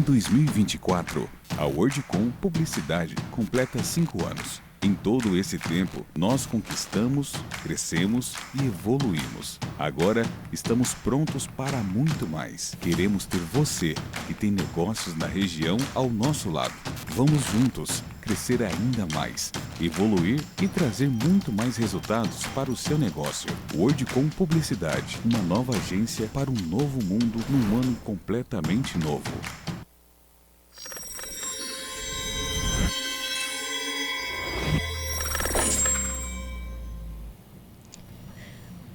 2024, a WorldCom Publicidade completa 5 anos. Em todo esse tempo, nós conquistamos, crescemos e evoluímos. Agora, estamos prontos para muito mais. Queremos ter você, que tem negócios na região, ao nosso lado. Vamos juntos crescer ainda mais, evoluir e trazer muito mais resultados para o seu negócio. WorldCom Publicidade, uma nova agência para um novo mundo num ano completamente novo.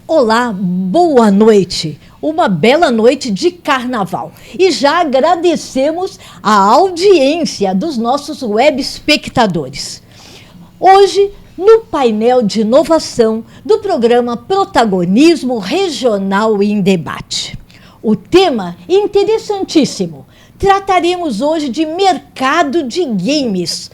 Olá, boa noite. Uma bela noite de carnaval. E já agradecemos a audiência dos nossos web espectadores. Hoje, no painel de inovação do programa Protagonismo Regional em Debate. O tema interessantíssimo. Trataremos hoje de mercado de games.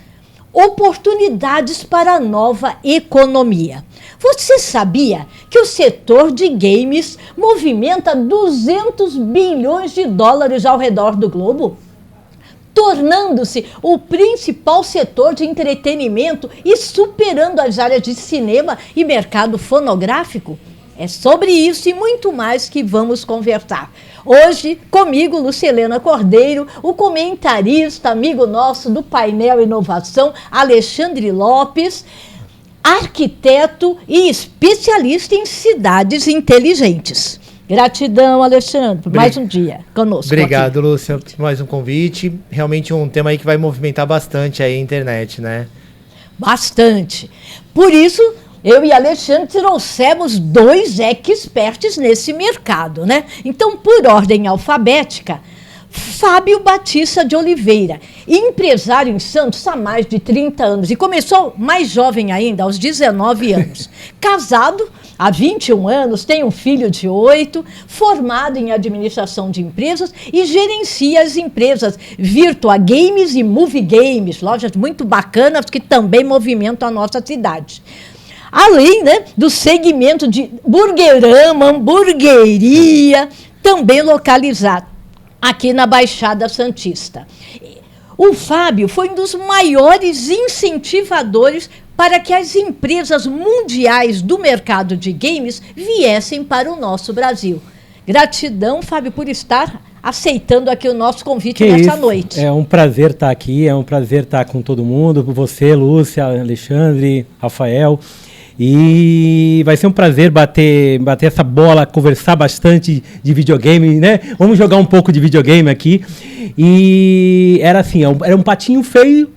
Oportunidades para a nova economia. Você sabia que o setor de games movimenta 200 bilhões de dólares ao redor do globo? Tornando-se o principal setor de entretenimento e superando as áreas de cinema e mercado fonográfico? É sobre isso e muito mais que vamos conversar. Hoje, comigo, Lucilena Cordeiro, o comentarista, amigo nosso do painel Inovação, Alexandre Lopes, arquiteto e especialista em cidades inteligentes. Gratidão, Alexandre, por mais um dia conosco. Obrigado, Lúcia, por mais um convite. Realmente um tema aí que vai movimentar bastante aí a internet, né? Bastante. Por isso, eu e Alexandre trouxemos 2 experts nesse mercado, né? Então, por ordem alfabética, Fábio Batista de Oliveira, empresário em Santos há mais de 30 anos e começou mais jovem ainda, aos 19 anos. Casado há 21 anos, tem um filho de 8, formado em administração de empresas e gerencia as empresas Virtua Games e Movie Games, lojas muito bacanas que também movimentam a nossa cidade. Além, né, do segmento de burgerama, hamburgueria, também localizado aqui na Baixada Santista. O Fábio foi um dos maiores incentivadores para que as empresas mundiais do mercado de games viessem para o nosso Brasil. Gratidão, Fábio, por estar aceitando aqui o nosso convite nessa noite. É um prazer estar aqui, é um prazer estar com todo mundo, com você, Lúcia, Alexandre, Rafael. E vai ser um prazer bater essa bola, conversar bastante de videogame, né? Vamos jogar um pouco de videogame aqui. E era assim, era um patinho feio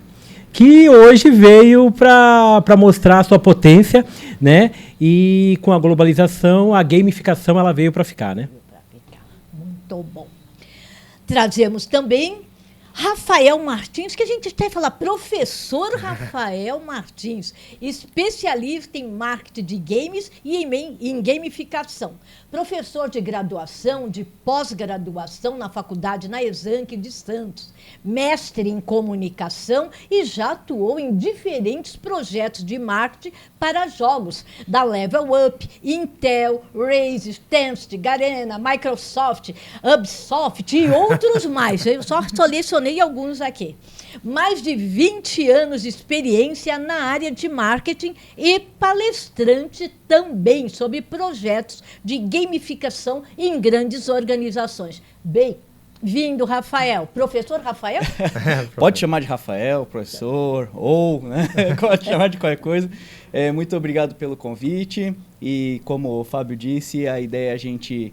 que hoje veio para mostrar a sua potência, né? E com a globalização, a gamificação, ela veio para ficar, né? Muito bom. Trazemos também Rafael Martins, que a gente até fala, professor Rafael Martins, especialista em marketing de games e em gamificação. Professor de graduação, de pós-graduação na faculdade na Exanc de Santos, mestre em comunicação e já atuou em diferentes projetos de marketing para jogos da Level Up, Intel, Razer, Tencent, Garena, Microsoft, Ubisoft e outros mais. Eu só selecionei alguns aqui. Mais de 20 anos de experiência na área de marketing e palestrante também sobre projetos de gamificação em grandes organizações. Bem-vindo, Rafael. Professor Rafael? Pode chamar de Rafael, professor, ou, né? Pode chamar de qualquer coisa. Muito obrigado pelo convite e, como o Fábio disse, a ideia é a gente,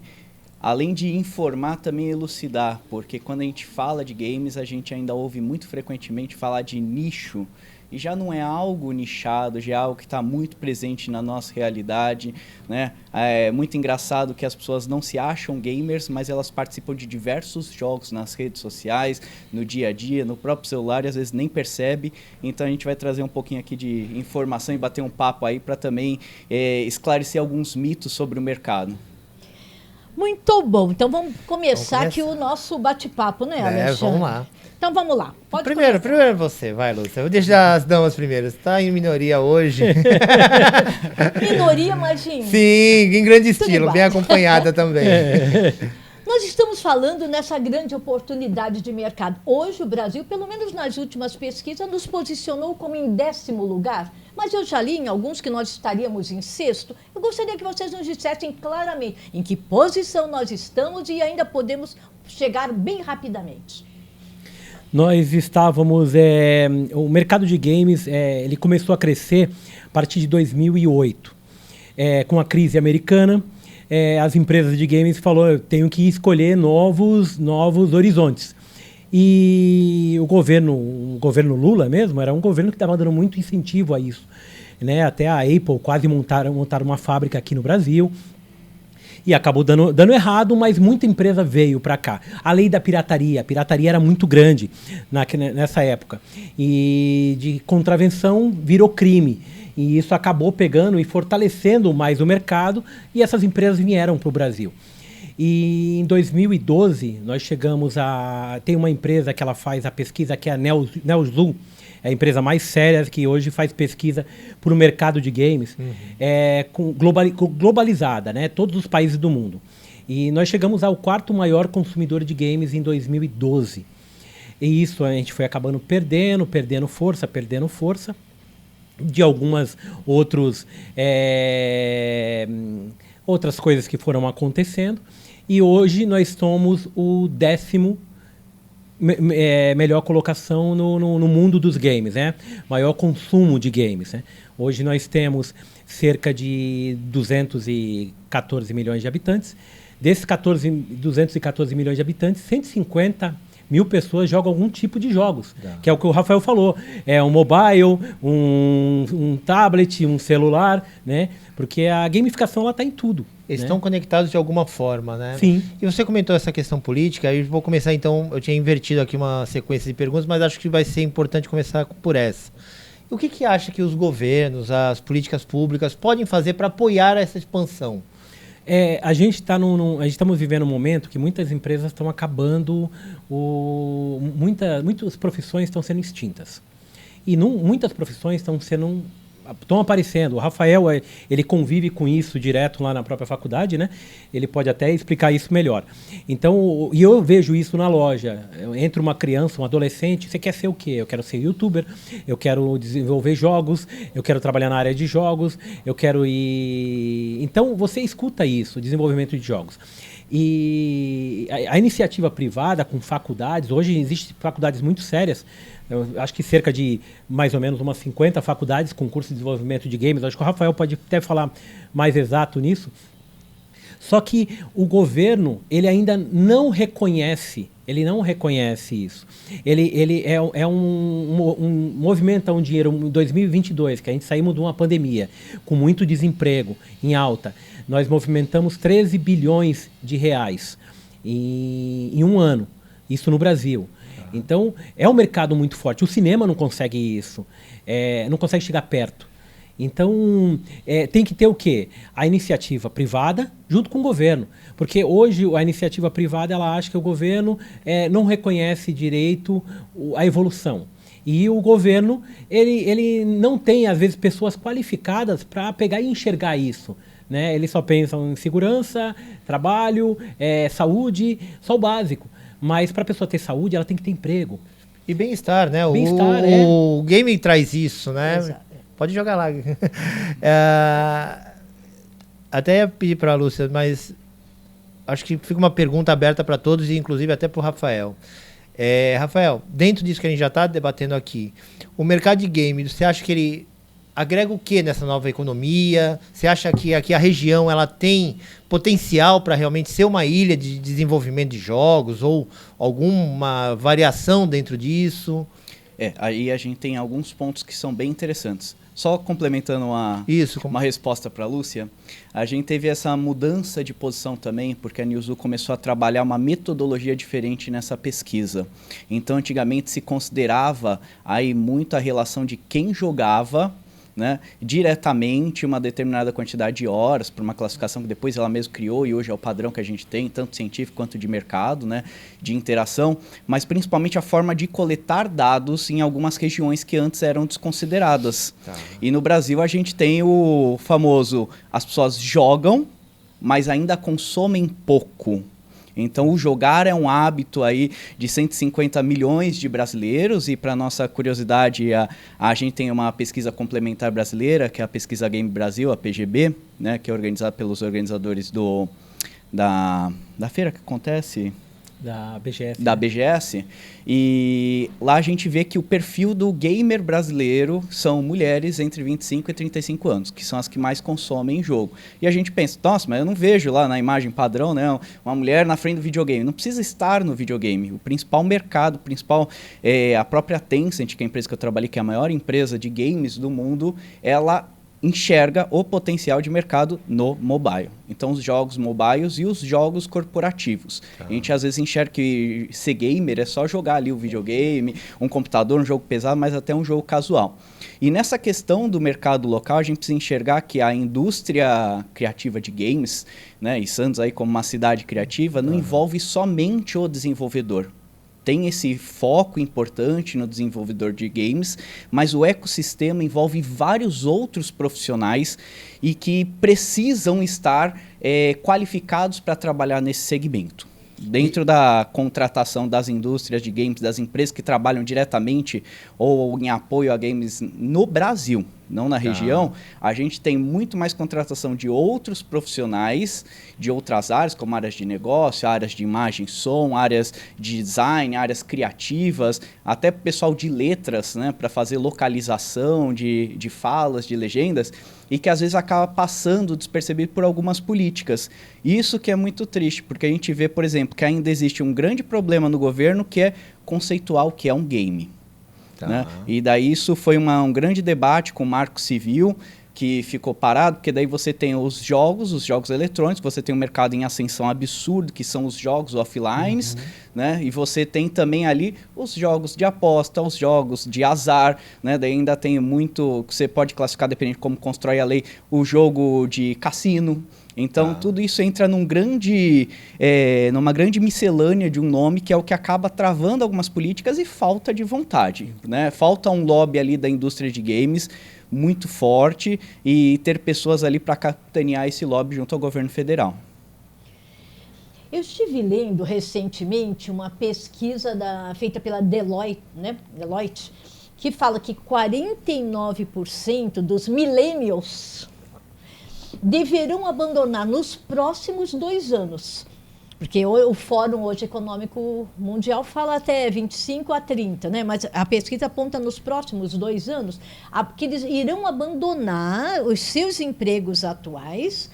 além de informar, também elucidar, porque quando a gente fala de games, a gente ainda ouve muito frequentemente falar de nicho, e já não é algo nichado, já é algo que está muito presente na nossa realidade, né? É muito engraçado que as pessoas não se acham gamers, mas elas participam de diversos jogos nas redes sociais, no dia a dia, no próprio celular, e às vezes nem percebe. Então a gente vai trazer um pouquinho aqui de informação e bater um papo aí para também esclarecer alguns mitos sobre o mercado. Muito bom. Então vamos começar aqui o nosso bate-papo, né, Alexandre? Vamos lá. Então vamos lá. Primeiro você, vai, Lúcia. Vou deixar as damas primeiro. Você está em minoria hoje. Minoria, mas sim, em grande estilo, bem acompanhada também. Nós estamos falando nessa grande oportunidade de mercado. Hoje o Brasil, pelo menos nas últimas pesquisas, nos posicionou como em 10º lugar. Mas eu já li em alguns que nós estaríamos em 6º. Eu gostaria que vocês nos dissessem claramente em que posição nós estamos e ainda podemos chegar bem rapidamente. Nós estávamos... o mercado de games ele começou a crescer a partir de 2008. Com a crise americana, as empresas de games falaram, eu tenho que escolher novos horizontes. E o governo Lula mesmo, era um governo que estava dando muito incentivo a isso. Né? Até a Apple quase montaram uma fábrica aqui no Brasil. E acabou dando errado, mas muita empresa veio para cá. A lei da pirataria. A pirataria era muito grande nessa época. E de contravenção virou crime. E isso acabou pegando e fortalecendo mais o mercado. E essas empresas vieram para o Brasil. E em 2012, nós chegamos a... Tem uma empresa que ela faz a pesquisa, que é a Neozoo. É a empresa mais séria que hoje faz pesquisa para o mercado de games, globalizada, né? Todos os países do mundo. E nós chegamos ao 4º maior consumidor de games em 2012. E isso a gente foi acabando perdendo força. De algumas outras coisas que foram acontecendo. E hoje nós somos o 10º melhor colocação no mundo dos games, né? Maior consumo de games, né? Hoje nós temos cerca de 214 milhões de habitantes. Desses 214 milhões de habitantes, 150 mil pessoas jogam algum tipo de jogos, que é o que o Rafael falou. É um mobile, um tablet, um celular, né? Porque a gamificação ela está em tudo. Eles estão conectados de alguma forma, né? Sim. E você comentou essa questão política, aí eu vou começar então, eu tinha invertido aqui uma sequência de perguntas, mas acho que vai ser importante começar por essa. O que acha que os governos, as políticas públicas podem fazer para apoiar essa expansão? A gente estamos vivendo um momento que muitas empresas estão acabando, muitas profissões estão sendo extintas. E muitas profissões estão aparecendo. O Rafael, ele convive com isso direto lá na própria faculdade, né? Ele pode até explicar isso melhor. Então, e eu vejo isso na loja. Entra uma criança, um adolescente, você quer ser o quê? Eu quero ser youtuber, eu quero desenvolver jogos, eu quero trabalhar na área de jogos, eu quero ir... Então, você escuta isso, desenvolvimento de jogos. E a iniciativa privada com faculdades, hoje existem faculdades muito sérias, eu acho que cerca de mais ou menos umas 50 faculdades com curso de desenvolvimento de games. Acho que o Rafael pode até falar mais exato nisso. Só que o governo, ele ainda não reconhece isso. Ele movimenta um dinheiro em 2022, que a gente saímos de uma pandemia, com muito desemprego em alta. Nós movimentamos 13 bilhões de reais em um ano, isso no Brasil. Então, é um mercado muito forte. O cinema não consegue isso, não consegue chegar perto. Então, tem que ter o quê? A iniciativa privada junto com o governo. Porque hoje a iniciativa privada ela acha que o governo não reconhece direito a evolução. E o governo ele não tem, às vezes, pessoas qualificadas para pegar e enxergar isso. Né? Eles só pensam em segurança, trabalho, saúde, só o básico. Mas para a pessoa ter saúde, ela tem que ter emprego. E bem-estar, né? Bem-estar, o game traz isso, né? Exato. Pode jogar lá. Até ia pedir para a Lúcia, mas acho que fica uma pergunta aberta para todos, e inclusive até para o Rafael. Rafael, dentro disso que a gente já está debatendo aqui, o mercado de games, você acha que ele agrega o que nessa nova economia? Você acha que aqui a região ela tem potencial para realmente ser uma ilha de desenvolvimento de jogos ou alguma variação dentro disso? Aí a gente tem alguns pontos que são bem interessantes. Só complementando uma resposta para a Lúcia, a gente teve essa mudança de posição também, porque a Neozoo começou a trabalhar uma metodologia diferente nessa pesquisa. Então, antigamente se considerava aí muito a relação de quem jogava, né, diretamente uma determinada quantidade de horas para uma classificação que depois ela mesma criou e hoje é o padrão que a gente tem, tanto científico quanto de mercado, né, de interação, mas principalmente a forma de coletar dados em algumas regiões que antes eram desconsideradas. Tá. E no Brasil a gente tem o famoso, as pessoas jogam, mas ainda consomem pouco. Então, o jogar é um hábito aí de 150 milhões de brasileiros, e para nossa curiosidade, a gente tem uma pesquisa complementar brasileira, que é a Pesquisa Game Brasil, a PGB, né, que é organizada pelos organizadores da feira que acontece... Da BGS. Da BGS. E lá a gente vê que o perfil do gamer brasileiro são mulheres entre 25 e 35 anos, que são as que mais consomem jogo. E a gente pensa, nossa, mas eu não vejo lá na imagem padrão, né, uma mulher na frente do videogame. Não precisa estar no videogame. O principal mercado, a própria Tencent, que é a empresa que eu trabalhei, que é a maior empresa de games do mundo, ela enxerga o potencial de mercado no mobile. Então, os jogos mobiles e os jogos corporativos. A gente, às vezes, enxerga que ser gamer é só jogar ali o videogame, um computador, um jogo pesado, mas até um jogo casual. E nessa questão do mercado local, a gente precisa enxergar que a indústria criativa de games, né, e Santos aí como uma cidade criativa, não envolve somente o desenvolvedor. Tem esse foco importante no desenvolvedor de games, mas o ecossistema envolve vários outros profissionais e que precisam estar qualificados para trabalhar nesse segmento. Dentro da contratação das indústrias de games, das empresas que trabalham diretamente ou em apoio a games no Brasil, não na região, a gente tem muito mais contratação de outros profissionais de outras áreas, como áreas de negócio, áreas de imagem e som, áreas de design, áreas criativas, até pessoal de letras, né, para fazer localização de falas, de legendas, e que às vezes acaba passando despercebido por algumas políticas. Isso que é muito triste, porque a gente vê, por exemplo, que ainda existe um grande problema no governo que é conceituar o que é um game. Né? E daí isso foi um grande debate com o Marco Civil, que ficou parado, porque daí você tem os jogos eletrônicos, você tem um mercado em ascensão absurdo, que são os jogos offline, né? E você tem também ali os jogos de aposta, os jogos de azar, né? Daí ainda tem muito, que você pode classificar, dependendo de como constrói a lei, o jogo de cassino. Então, tudo isso entra numa grande miscelânea de um nome, que é o que acaba travando algumas políticas e falta de vontade, né? Falta um lobby ali da indústria de games muito forte e ter pessoas ali para capitanear esse lobby junto ao governo federal. Eu estive lendo recentemente uma pesquisa feita pela Deloitte, né? Deloitte, que fala que 49% dos millennials deverão abandonar nos próximos 2 anos. Porque o Fórum hoje Econômico Mundial fala até 25 a 30, né? Mas a pesquisa aponta nos próximos 2 anos que eles irão abandonar os seus empregos atuais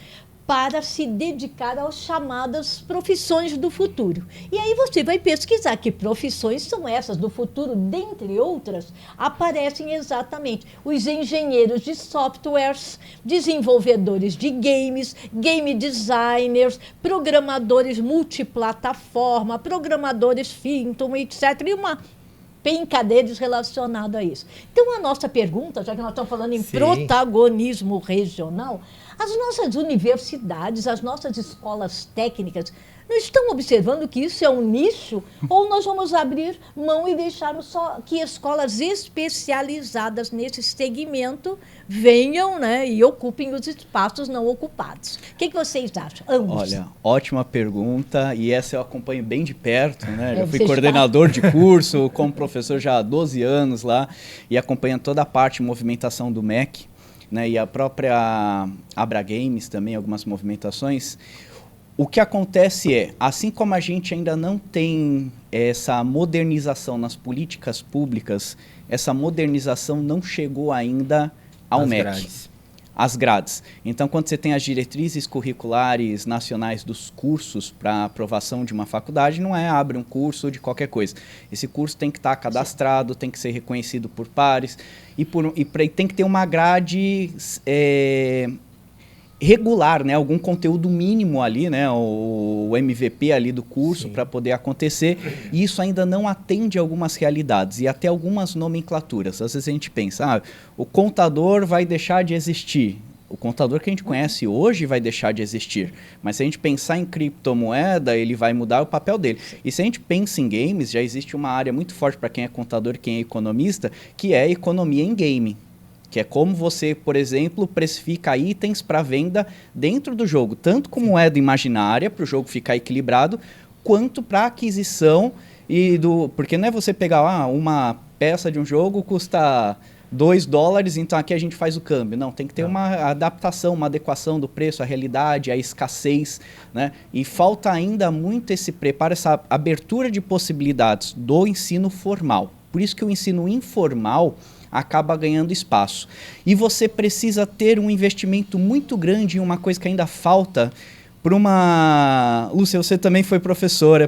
para se dedicar às chamadas profissões do futuro. E aí você vai pesquisar que profissões são essas do futuro, dentre outras, aparecem exatamente os engenheiros de softwares, desenvolvedores de games, game designers, programadores multiplataforma, programadores Python, etc. E uma penca deles relacionado a isso. Então, a nossa pergunta, já que nós estamos falando em protagonismo regional, as nossas universidades, as nossas escolas técnicas, não estão observando que isso é um nicho? Ou nós vamos abrir mão e deixarmos só que escolas especializadas nesse segmento venham, né, e ocupem os espaços não ocupados? O que vocês acham? Ambos. Olha, ótima pergunta, e essa eu acompanho bem de perto, né? Eu fui coordenador de curso, como professor já há 12 anos lá, e acompanhando toda a parte de movimentação do MEC, né, e a própria Abra Games também, algumas movimentações. O que acontece é, assim como a gente ainda não tem essa modernização nas políticas públicas, essa modernização não chegou ainda ao MEC. As grades. Então, quando você tem as diretrizes curriculares nacionais dos cursos para aprovação de uma faculdade, não é abre um curso de qualquer coisa. Esse curso tem que estar cadastrado, tem que ser reconhecido por pares e tem que ter uma grade regular, né? Algum conteúdo mínimo ali, né? O MVP ali do curso para poder acontecer. E isso ainda não atende algumas realidades e até algumas nomenclaturas. Às vezes a gente pensa, o contador vai deixar de existir. O contador que a gente conhece hoje vai deixar de existir. Mas se a gente pensar em criptomoeda, ele vai mudar o papel dele. E se a gente pensa em games, já existe uma área muito forte para quem é contador e quem é economista, que é economia em game. Que é como você, por exemplo, precifica itens para venda dentro do jogo, tanto com moeda imaginária, para o jogo ficar equilibrado, quanto para aquisição porque não é você pegar uma peça de um jogo custa $2, então aqui a gente faz o câmbio. Não, tem que ter uma adaptação, uma adequação do preço à realidade, à escassez, né? E falta ainda muito esse preparo, essa abertura de possibilidades do ensino formal. Por isso que o ensino informal acaba ganhando espaço. E você precisa ter um investimento muito grande em uma coisa que ainda falta para uma... Lúcia, você também foi professora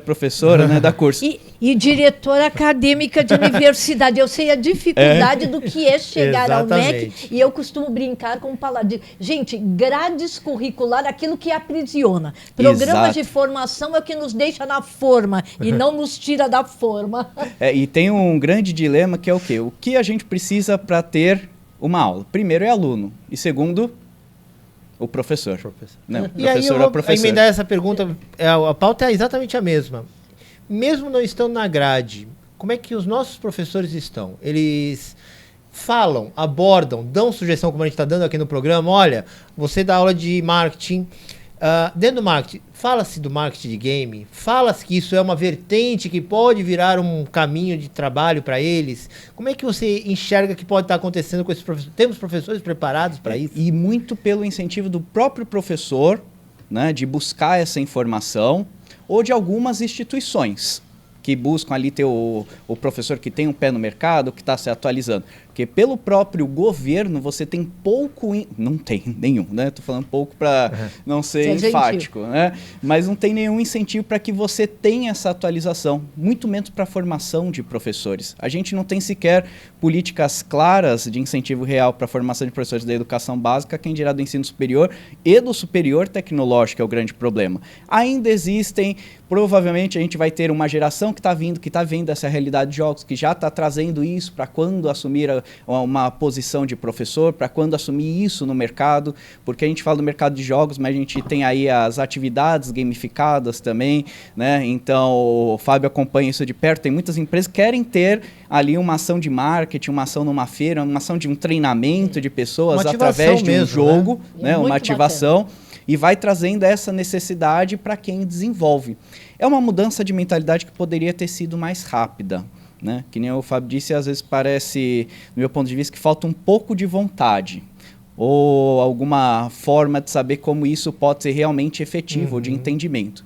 né, da curso. E diretora acadêmica de universidade. Eu sei a dificuldade do que é chegar ao MEC. E eu costumo brincar com o paladino. Gente, grades curricular, aquilo que aprisiona. Programas de formação é o que nos deixa na forma e não nos tira da forma. E tem um grande dilema que é o quê? O que a gente precisa para ter uma aula? Primeiro é aluno. E segundo... o professor. Não, e professor aí eu vou professor. emendar essa pergunta, a pauta é exatamente a mesma. Mesmo não estando na grade, como é que os nossos professores estão? Eles falam, abordam, dão sugestão, como a gente está dando aqui no programa, olha, você dá aula de marketing, dentro do marketing, fala-se do marketing de game, fala-se que isso é uma vertente que pode virar um caminho de trabalho para eles. Como é que você enxerga que pode estar acontecendo com esses professores? Temos professores preparados para isso? E muito pelo incentivo do próprio professor, né, de buscar essa informação, ou de algumas instituições que buscam ali ter o professor que tem um pé no mercado, que está se atualizando. Porque pelo próprio governo você tem pouco... Não tem nenhum, né? Estou falando pouco para não ser enfático, né? Mas não tem nenhum incentivo para que você tenha essa atualização, muito menos para a formação de professores. A gente não tem sequer políticas claras de incentivo real para a formação de professores da educação básica, quem dirá do ensino superior e do superior tecnológico é o grande problema. Ainda existem, provavelmente a gente vai ter uma geração que está vendo essa realidade de jogos, que já está trazendo isso para quando assumir uma posição de professor, para quando assumir isso no mercado, porque a gente fala do mercado de jogos, mas a gente tem aí as atividades gamificadas também, né? Então o Fábio acompanha isso de perto, tem muitas empresas que querem ter ali uma ação de marketing, uma ação numa feira, uma ação de um treinamento de pessoas através de um jogo, né? Uma ativação. Bacana. E vai trazendo essa necessidade para quem desenvolve. É uma mudança de mentalidade que poderia ter sido mais rápida, né? Que nem o Fábio disse, às vezes parece, no meu ponto de vista, que falta um pouco de vontade ou alguma forma de saber como isso pode ser realmente efetivo, de entendimento.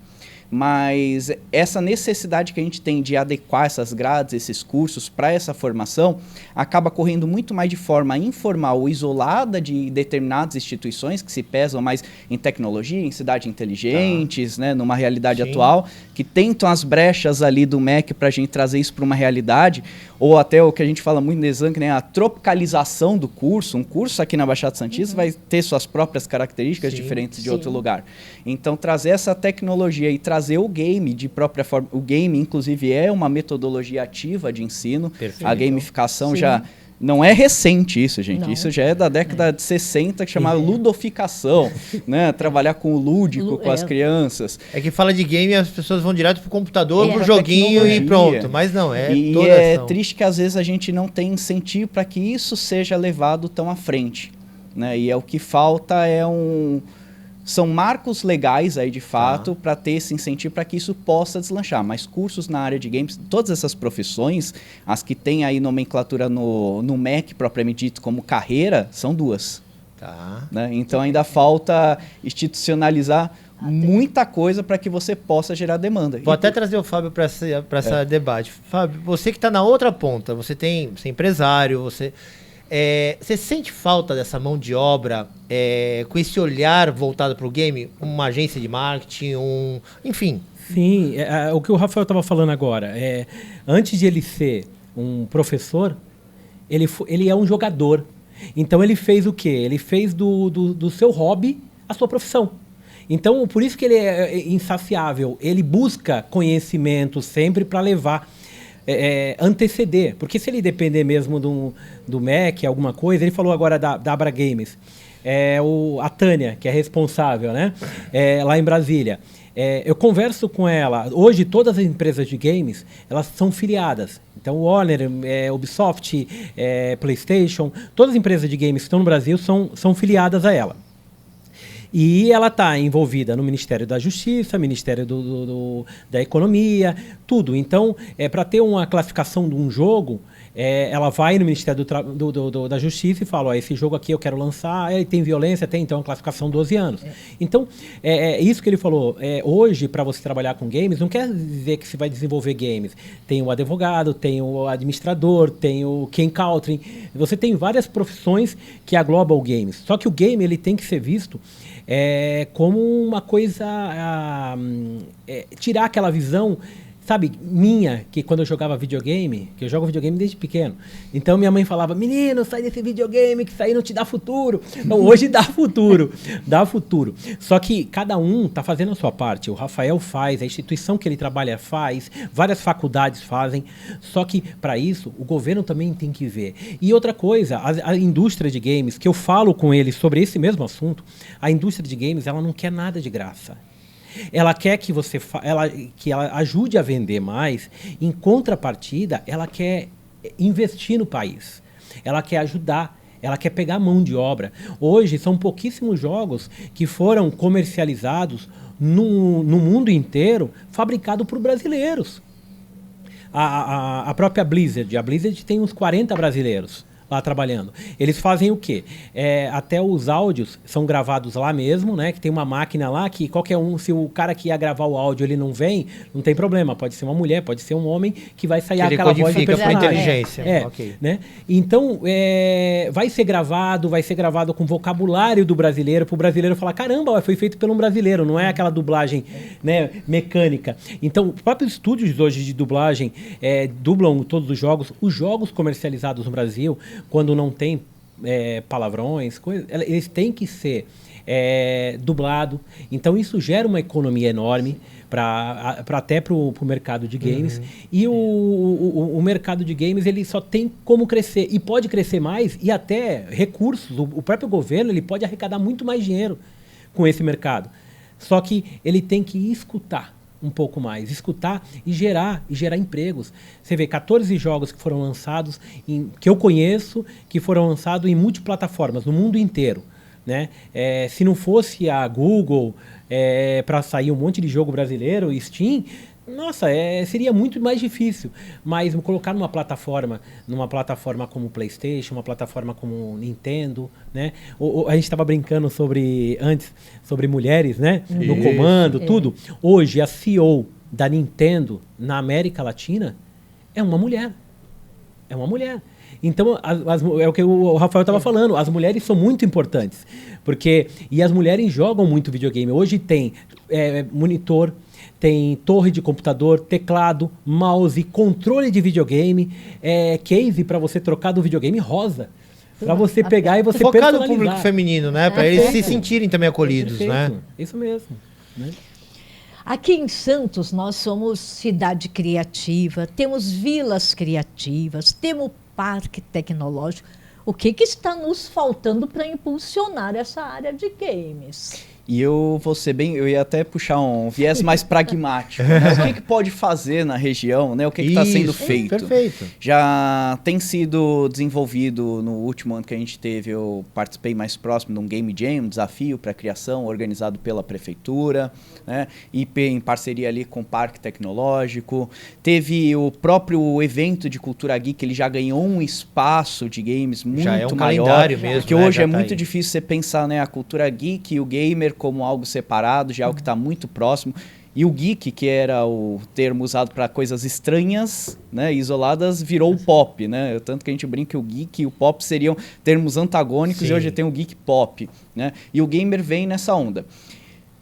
Mas essa necessidade que a gente tem de adequar essas grades, esses cursos para essa formação, acaba correndo muito mais de forma informal ou isolada de determinadas instituições que se pesam mais em tecnologia, em cidades inteligentes, né, numa realidade atual, que tentam as brechas ali do MEC para a gente trazer isso para uma realidade, ou até o que a gente fala muito no Exam, né, a tropicalização do curso. Um curso aqui na Baixada Santista vai ter suas próprias características diferentes de outro lugar. Então, trazer essa tecnologia e trazer o game de própria forma. O game, inclusive, é uma metodologia ativa de ensino. Perfeito. A gamificação já... Não é recente isso, gente. Não. Isso já é da década de 60, que chamava ludoficação, né? Trabalhar com o lúdico, com as crianças. É que fala de game e as pessoas vão direto pro computador, pro joguinho e pronto. Mas não, e toda é ação. Triste que às vezes a gente não tem incentivo para que isso seja levado tão à frente, né? E o que falta são marcos legais aí de fato para ter esse incentivo para que isso possa deslanchar. Mas cursos na área de games, todas essas profissões, as que têm aí nomenclatura no MEC propriamente dito como carreira, são 2. Né? Então ainda falta institucionalizar muita coisa para que você possa gerar demanda. Vou até trazer o Fábio para essa debate. Fábio, você que está na outra ponta, você é empresário, você sente falta dessa mão de obra com esse olhar voltado para o game? Uma agência de marketing, enfim. Sim, o que o Rafael estava falando agora. Antes de ele ser um professor, ele é um jogador. Então ele fez o quê? Ele fez do seu hobby a sua profissão. Então, por isso que ele é insaciável. Ele busca conhecimento sempre para levar... anteceder, porque se ele depender mesmo do MEC, alguma coisa, ele falou agora da Abra Games, a Tânia, que é responsável, né? Lá em Brasília. Eu converso com ela, hoje todas as empresas de games, elas são filiadas, então Warner, Ubisoft, PlayStation, todas as empresas de games que estão no Brasil são filiadas a ela. E ela está envolvida no Ministério da Justiça, Ministério da Economia, tudo. Então, para ter uma classificação de um jogo, ela vai no Ministério da Justiça e fala, esse jogo aqui eu quero lançar, ele tem violência, tem então a classificação 12 anos. Então, isso que ele falou, hoje, para você trabalhar com games, não quer dizer que você vai desenvolver games. Tem o advogado, tem o administrador, tem o Ken Country, você tem várias profissões que aglobam o games. Só que o game ele tem que ser visto como uma coisa, tirar aquela visão, sabe, minha, que quando eu jogava videogame, que eu jogo videogame desde pequeno, então minha mãe falava, menino, sai desse videogame, que isso aí não te dá futuro. Então hoje dá futuro, dá futuro. Só que cada um tá fazendo a sua parte, o Rafael faz, a instituição que ele trabalha faz, várias faculdades fazem, só que para isso o governo também tem que ver. E outra coisa, a indústria de games, que eu falo com eles sobre esse mesmo assunto, a indústria de games, ela não quer nada de graça. Ela quer que que ela ajude a vender mais. Em contrapartida, ela quer investir no país. Ela quer ajudar. Ela quer pegar mão de obra. Hoje, são pouquíssimos jogos que foram comercializados no mundo inteiro, fabricados por brasileiros. A própria Blizzard. A Blizzard tem uns 40 brasileiros lá trabalhando. Eles fazem o quê? Até os áudios são gravados lá mesmo, né? Que tem uma máquina lá que qualquer um, se o cara que ia gravar o áudio ele não vem, não tem problema. Pode ser uma mulher, pode ser um homem que vai sair aquela voz do personagem. Por inteligência. Okay. Né? Então, vai ser gravado com vocabulário do brasileiro, para o brasileiro falar, caramba, foi feito por um brasileiro, não é aquela dublagem, né, mecânica. Então, os próprios estúdios hoje de dublagem dublam todos os jogos comercializados no Brasil, quando não tem palavrões, eles têm que ser dublado. Então isso gera uma economia enorme até para o mercado de games. E o mercado de games ele só tem como crescer. E pode crescer mais e até recursos. O próprio governo ele pode arrecadar muito mais dinheiro com esse mercado. Só que ele tem que escutar um pouco mais, escutar e gerar empregos. Você vê 14 jogos que foram lançados, que eu conheço, que foram lançados em multiplataformas, no mundo inteiro. Né? Se não fosse a Google para sair um monte de jogo brasileiro, Steam, nossa, seria muito mais difícil. Mas colocar numa plataforma como o PlayStation, uma plataforma como o Nintendo, né? A gente estava brincando antes sobre mulheres, né? No comando, tudo. Hoje, a CEO da Nintendo na América Latina é uma mulher. É uma mulher. Então, é o que o Rafael estava falando, as mulheres são muito importantes. E as mulheres jogam muito videogame. Hoje tem monitor, tem torre de computador, teclado, mouse, controle de videogame, case para você trocar do videogame rosa. Para você pegar e você personalizar. Focado no público feminino, né? Para eles se sentirem também acolhidos, né? Isso mesmo. Né? Aqui em Santos, nós somos cidade criativa, temos vilas criativas, temos parque tecnológico. O que está nos faltando para impulsionar essa área de games? E eu ia até puxar um viés mais pragmático. Né? O que pode fazer na região, né? O que está sendo feito? Perfeito. Já tem sido desenvolvido no último ano que a gente teve, eu participei mais próximo de um Game Jam, um desafio para a criação, organizado pela prefeitura, né? E em parceria ali com o Parque Tecnológico. Teve o próprio evento de Cultura Geek, ele já ganhou um espaço de games muito já é um maior. Calendário mesmo, porque né? hoje Já é tá muito aí. difícil você pensar, né, a Cultura Geek e o gamer como algo separado, já é algo que está muito próximo. E o geek, que era o termo usado para coisas estranhas, né, isoladas, virou o pop, né? Tanto que a gente brinca que o geek e o pop seriam termos antagônicos. Sim. E hoje tem o geek pop, né? E o gamer vem nessa onda.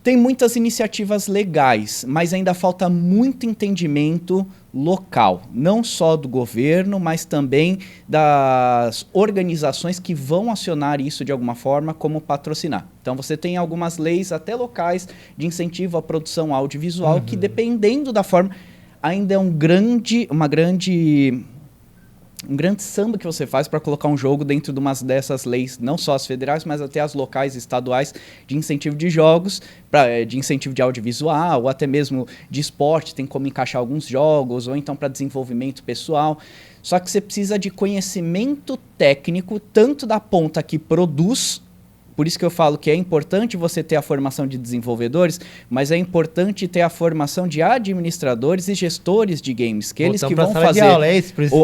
Tem muitas iniciativas legais, mas ainda falta muito entendimento local, não só do governo, mas também das organizações que vão acionar isso de alguma forma, como patrocinar. Então você tem algumas leis até locais de incentivo à produção audiovisual, que dependendo da forma, ainda é um grande samba que você faz para colocar um jogo dentro de umas dessas leis, não só as federais, mas até as locais e estaduais de incentivo de jogos, de incentivo de audiovisual, ou até mesmo de esporte, tem como encaixar alguns jogos, ou então para desenvolvimento pessoal. Só que você precisa de conhecimento técnico, tanto da ponta que produz, Por isso que eu falo que é importante você ter a formação de desenvolvedores, mas é importante ter a formação de administradores e gestores de games, que eles que vão fazer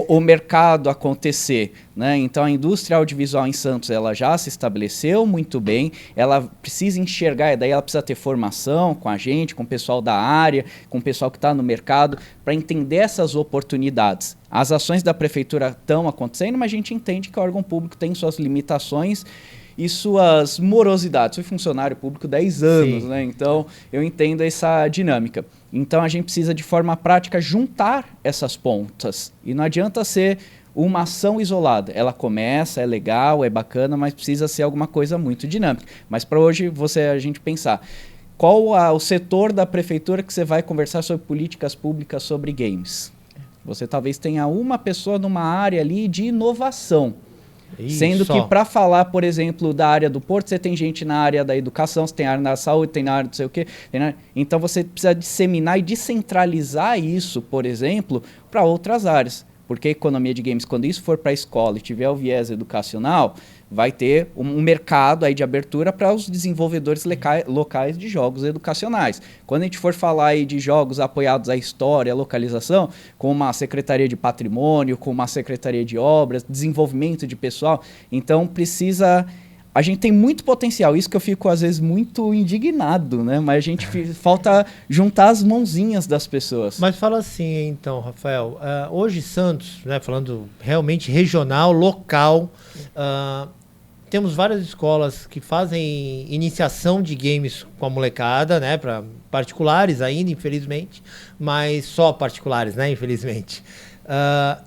o mercado acontecer, né? Então a indústria audiovisual em Santos, ela já se estabeleceu muito bem, ela precisa enxergar, e daí ela precisa ter formação com a gente, com o pessoal da área, com o pessoal que está no mercado, para entender essas oportunidades. As ações da prefeitura estão acontecendo, mas a gente entende que o órgão público tem suas limitações e suas morosidades. Fui funcionário público 10 anos, né? Então eu entendo essa dinâmica. Então a gente precisa de forma prática juntar essas pontas. E não adianta ser uma ação isolada. Ela começa, é legal, é bacana, mas precisa ser alguma coisa muito dinâmica. Mas para hoje a gente pensar, qual o setor da prefeitura que você vai conversar sobre políticas públicas sobre games? Você talvez tenha uma pessoa numa área ali de inovação. Isso. Sendo que para falar, por exemplo, da área do porto, você tem gente na área da educação, você tem área da saúde, tem na área do sei o quê. Então você precisa disseminar e descentralizar isso, por exemplo, para outras áreas. Porque a economia de games, quando isso for para a escola e tiver o viés educacional, vai ter um mercado aí de abertura para os desenvolvedores locais de jogos educacionais. Quando a gente for falar aí de jogos apoiados à história, à localização, com uma secretaria de patrimônio, com uma secretaria de obras, desenvolvimento de pessoal, então precisa... A gente tem muito potencial, isso que eu fico às vezes muito indignado, né? Mas a gente falta juntar as mãozinhas das pessoas. Mas fala assim, então, Rafael, hoje Santos, né, falando realmente regional, local, temos várias escolas que fazem iniciação de games com a molecada, né, para particulares ainda, infelizmente, mas só particulares, né, infelizmente.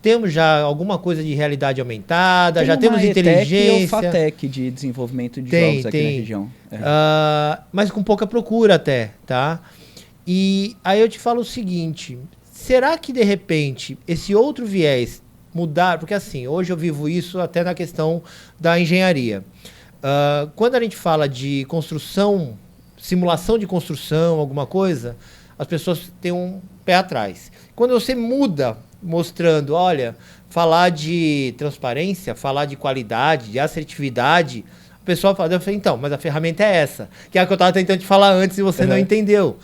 Temos já alguma coisa de realidade aumentada, já temos inteligência. E FATEC de desenvolvimento de jogos aqui na região. Mas com pouca procura até, tá? E aí eu te falo o seguinte, será que de repente esse outro viés mudar, porque assim, hoje eu vivo isso até na questão da engenharia. Quando a gente fala de construção, simulação de construção, alguma coisa, as pessoas têm um pé atrás. Quando você muda mostrando, olha, falar de transparência, falar de qualidade, de assertividade, o pessoal fala, eu falei, então, mas a ferramenta é essa, que é a que eu estava tentando te falar antes e você não entendeu.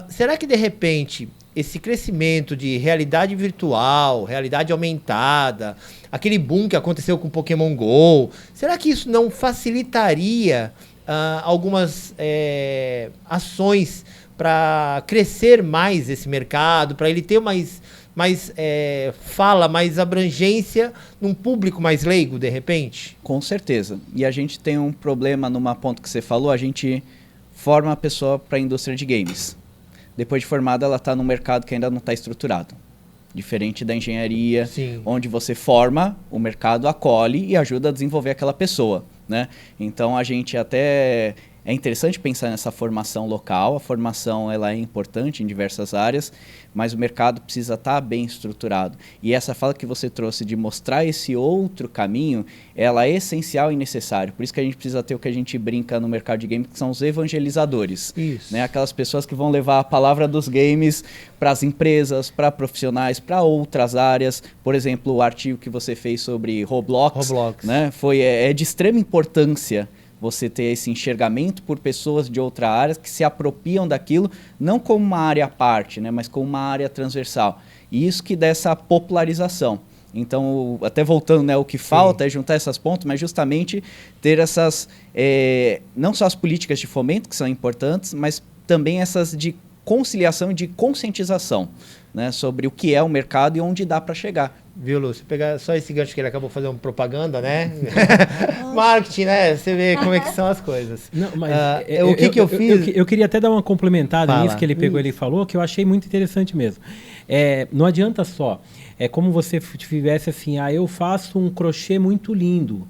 Será que, de repente, esse crescimento de realidade virtual, realidade aumentada, aquele boom que aconteceu com Pokémon GO, será que isso não facilitaria algumas ações para crescer mais esse mercado, para ele ter mais fala, mais abrangência num público mais leigo, de repente? Com certeza. E a gente tem um problema numa ponta que você falou, a gente forma a pessoa para a indústria de games. Depois de formada, ela está num mercado que ainda não está estruturado. Diferente da engenharia, sim, onde você forma, o mercado acolhe e ajuda a desenvolver aquela pessoa, né? Então a gente até... É interessante pensar nessa formação local, a formação ela é importante em diversas áreas, mas o mercado precisa estar bem estruturado. E essa fala que você trouxe de mostrar esse outro caminho, ela é essencial e necessária. Por isso que a gente precisa ter o que a gente brinca no mercado de games, que são os evangelizadores. Isso. Né? Aquelas pessoas que vão levar a palavra dos games para as empresas, para profissionais, para outras áreas. Por exemplo, o artigo que você fez sobre Roblox. Né? É de extrema importância você ter esse enxergamento por pessoas de outra área que se apropriam daquilo, não como uma área à parte, né, mas como uma área transversal. E isso que dá essa popularização. Então, até voltando, né, o que falta é juntar essas pontas, mas justamente ter essas, não só as políticas de fomento, que são importantes, mas também essas de conciliação e de conscientização, né, sobre o que é o mercado e onde dá para chegar. Viu, Lúcio? Pegar só esse gancho que ele acabou fazendo propaganda, né? Marketing, né? Você vê como é que são as coisas. Não, mas o que eu fiz... Eu queria até dar uma complementada nisso que ele pegou, ele falou, que eu achei muito interessante mesmo. Não adianta só, é como você tivesse assim, eu faço um crochê muito lindo,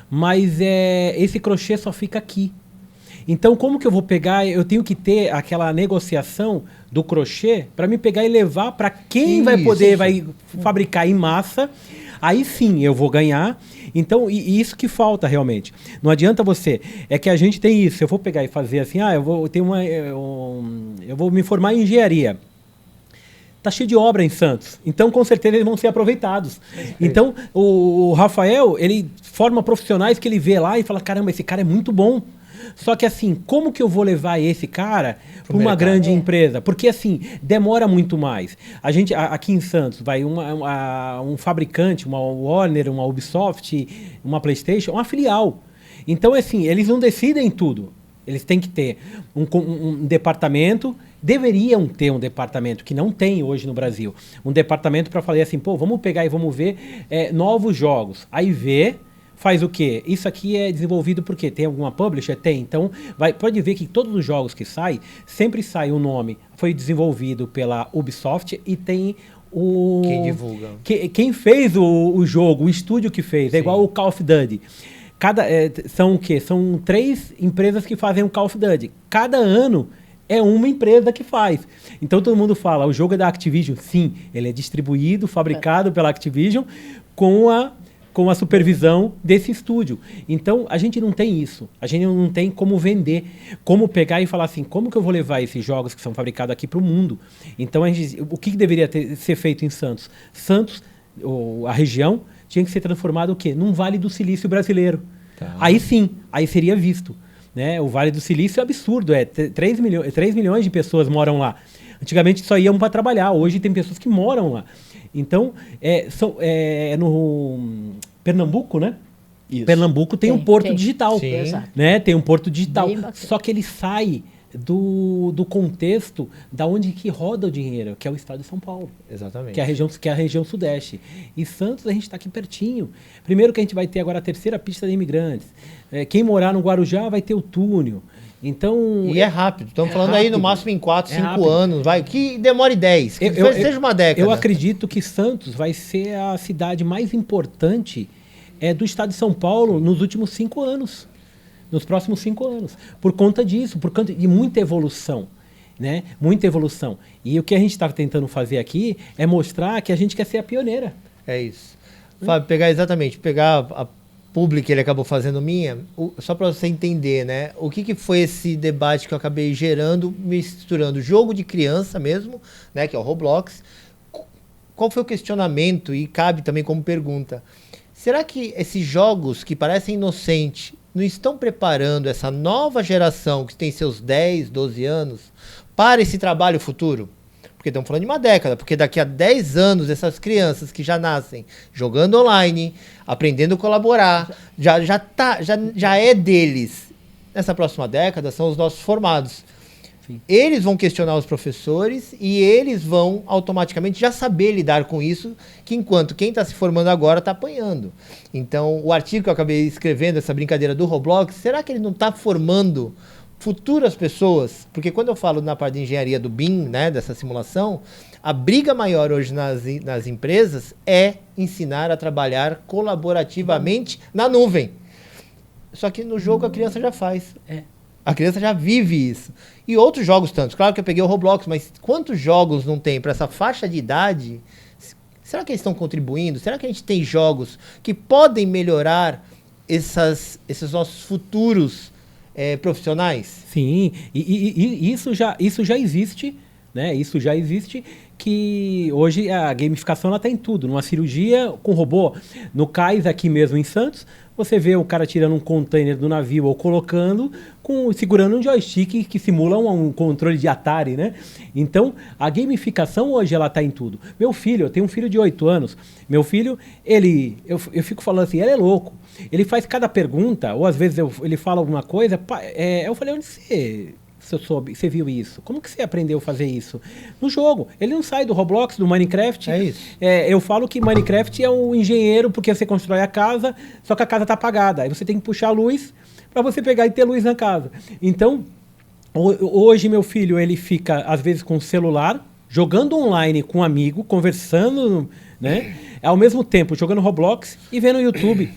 mas esse crochê só fica aqui. Então, como que eu vou pegar? Eu tenho que ter aquela negociação do crochê para me pegar e levar para quem vai fabricar em massa. Aí sim eu vou ganhar. Então, isso que falta realmente. Não adianta você. É que a gente tem isso. Eu vou pegar e fazer assim, eu vou me formar em engenharia. Tá cheio de obra em Santos. Então, com certeza, eles vão ser aproveitados. Então, o Rafael, ele forma profissionais que ele vê lá e fala, caramba, esse cara é muito bom. Só que assim, como que eu vou levar esse cara para uma grande empresa? Porque assim, demora muito mais. A gente, aqui em Santos, vai um fabricante, uma Warner, uma Ubisoft, uma PlayStation, uma filial. Então, assim, eles não decidem tudo. Eles têm que ter um departamento, deveriam ter um departamento, que não tem hoje no Brasil. Um departamento para falar assim, pô, vamos pegar e vamos ver novos jogos. Aí vê, faz o quê? Isso aqui é desenvolvido por quê? Tem alguma publisher? Tem. Então, pode ver que todos os jogos que saem, sempre sai um nome. Foi desenvolvido pela Ubisoft e tem o... Quem divulga. Quem fez o jogo, o estúdio que fez. Sim. É igual o Call of Duty. São o quê? São 3 empresas que fazem o Call of Duty. Cada ano é uma empresa que faz. Então todo mundo fala, o jogo é da Activision. Sim, ele é distribuído, fabricado pela Activision com a supervisão desse estúdio. Então a gente não tem isso. A gente não tem como vender, como pegar e falar assim, como que eu vou levar esses jogos que são fabricados aqui para o mundo? Então o que deveria ser feito em Santos? Santos, a região, tinha que ser transformado o quê? Num Vale do Silício brasileiro. Tá. Aí sim, aí seria visto. Né? O Vale do Silício é absurdo. 3 milhões de pessoas moram lá. Antigamente só iam para trabalhar. Hoje tem pessoas que moram lá. Então, no Pernambuco, né? Isso. Pernambuco tem um porto digital. Sim. Né? Tem um porto digital. Só que ele sai do contexto da onde que roda o dinheiro, que é o estado de São Paulo. Exatamente. Que é a região sudeste. E Santos a gente está aqui pertinho. Primeiro que a gente vai ter agora a 3ª pista de imigrantes. Quem morar no Guarujá vai ter o túnel. Então, e é rápido. Estamos falando rápido. Aí no máximo em 4, 5 anos. Vai, que demore 10. Que seja uma década. Eu acredito que Santos vai ser a cidade mais importante do estado de São Paulo nos últimos 5 anos. Nos próximos 5 anos. Por conta disso, por conta de muita evolução. Né? Muita evolução. E o que a gente está tentando fazer aqui é mostrar que a gente quer ser a pioneira. É isso. Fábio, pegar a publi que ele acabou fazendo só para você entender, né? O que foi esse debate que eu acabei gerando, misturando jogo de criança mesmo, né? Que é o Roblox. Qual foi o questionamento? E cabe também como pergunta. Será que esses jogos que parecem inocentes não estão preparando essa nova geração que tem seus 10, 12 anos para esse trabalho futuro? Porque estamos falando de uma década, porque daqui a 10 anos essas crianças que já nascem jogando online, aprendendo a colaborar, já é deles. Nessa próxima década são os nossos formados. Sim. Eles vão questionar os professores e eles vão automaticamente já saber lidar com isso, que enquanto quem está se formando agora está apanhando. Então, o artigo que eu acabei escrevendo, essa brincadeira do Roblox, será que ele não está formando futuras pessoas? Porque quando eu falo na parte de engenharia do BIM, né, dessa simulação, a briga maior hoje nas empresas é ensinar a trabalhar colaborativamente na nuvem. Só que no jogo a criança já faz. A criança já vive isso. E outros jogos tantos. Claro que eu peguei o Roblox, mas quantos jogos não tem para essa faixa de idade? Será que eles estão contribuindo? Será que a gente tem jogos que podem melhorar esses nossos futuros profissionais? Sim, e isso já existe, né? Isso já existe, que hoje a gamificação está em tudo. Numa cirurgia com robô, no cais aqui mesmo em Santos, você vê o cara tirando um container do navio ou colocando, segurando um joystick que simula um controle de Atari, né? Então, a gamificação hoje ela está em tudo. Meu filho, eu tenho um filho de 8 anos, meu filho, eu fico falando assim, ele é louco. Ele faz cada pergunta, ou às vezes ele fala alguma coisa, eu falei, onde você viu isso? Como que você aprendeu a fazer isso? No jogo. Ele não sai do Roblox, do Minecraft. É isso. Eu falo que Minecraft é um engenheiro, porque você constrói a casa, só que a casa está apagada. Aí você tem que puxar a luz para você pegar e ter luz na casa. Então, hoje meu filho, ele fica, às vezes, com o celular, jogando online com um amigo, conversando, né? Ao mesmo tempo, jogando Roblox e vendo YouTube.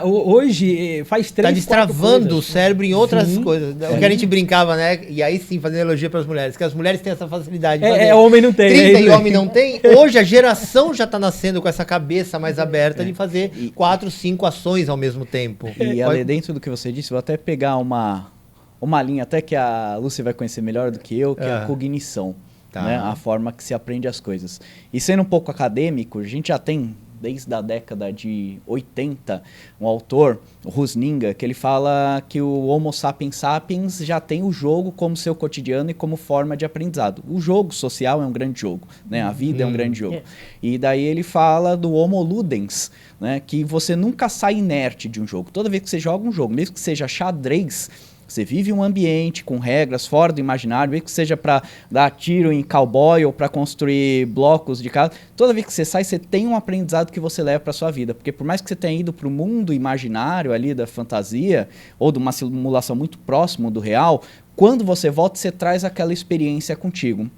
Hoje faz 3, tá destravando o cérebro em outras coisas. O que a gente brincava, né? E aí sim, fazendo elogio para as mulheres, que as mulheres têm essa facilidade. Homem não tem. 30 e homem não tem. Hoje a geração já está nascendo com essa cabeça mais aberta de fazer 4, 5 ações ao mesmo tempo. E ali dentro do que você disse, vou até pegar uma linha até que a Lúcia vai conhecer melhor do que eu, que é a cognição. Tá. né? A forma que se aprende as coisas. E sendo um pouco acadêmico, a gente já tem, desde a década de 80, um autor, o Rusninga, que ele fala que o Homo sapiens sapiens já tem o jogo como seu cotidiano e como forma de aprendizado. O jogo social é um grande jogo, né? A vida é um grande jogo. E daí ele fala do Homo ludens, né? Que você nunca sai inerte de um jogo. Toda vez que você joga um jogo, mesmo que seja xadrez, você vive um ambiente com regras fora do imaginário, mesmo que seja para dar tiro em cowboy ou para construir blocos de casa. Toda vez que você sai, você tem um aprendizado que você leva para sua vida. Porque por mais que você tenha ido para o mundo imaginário ali da fantasia, ou de uma simulação muito próximo do real, quando você volta, você traz aquela experiência contigo.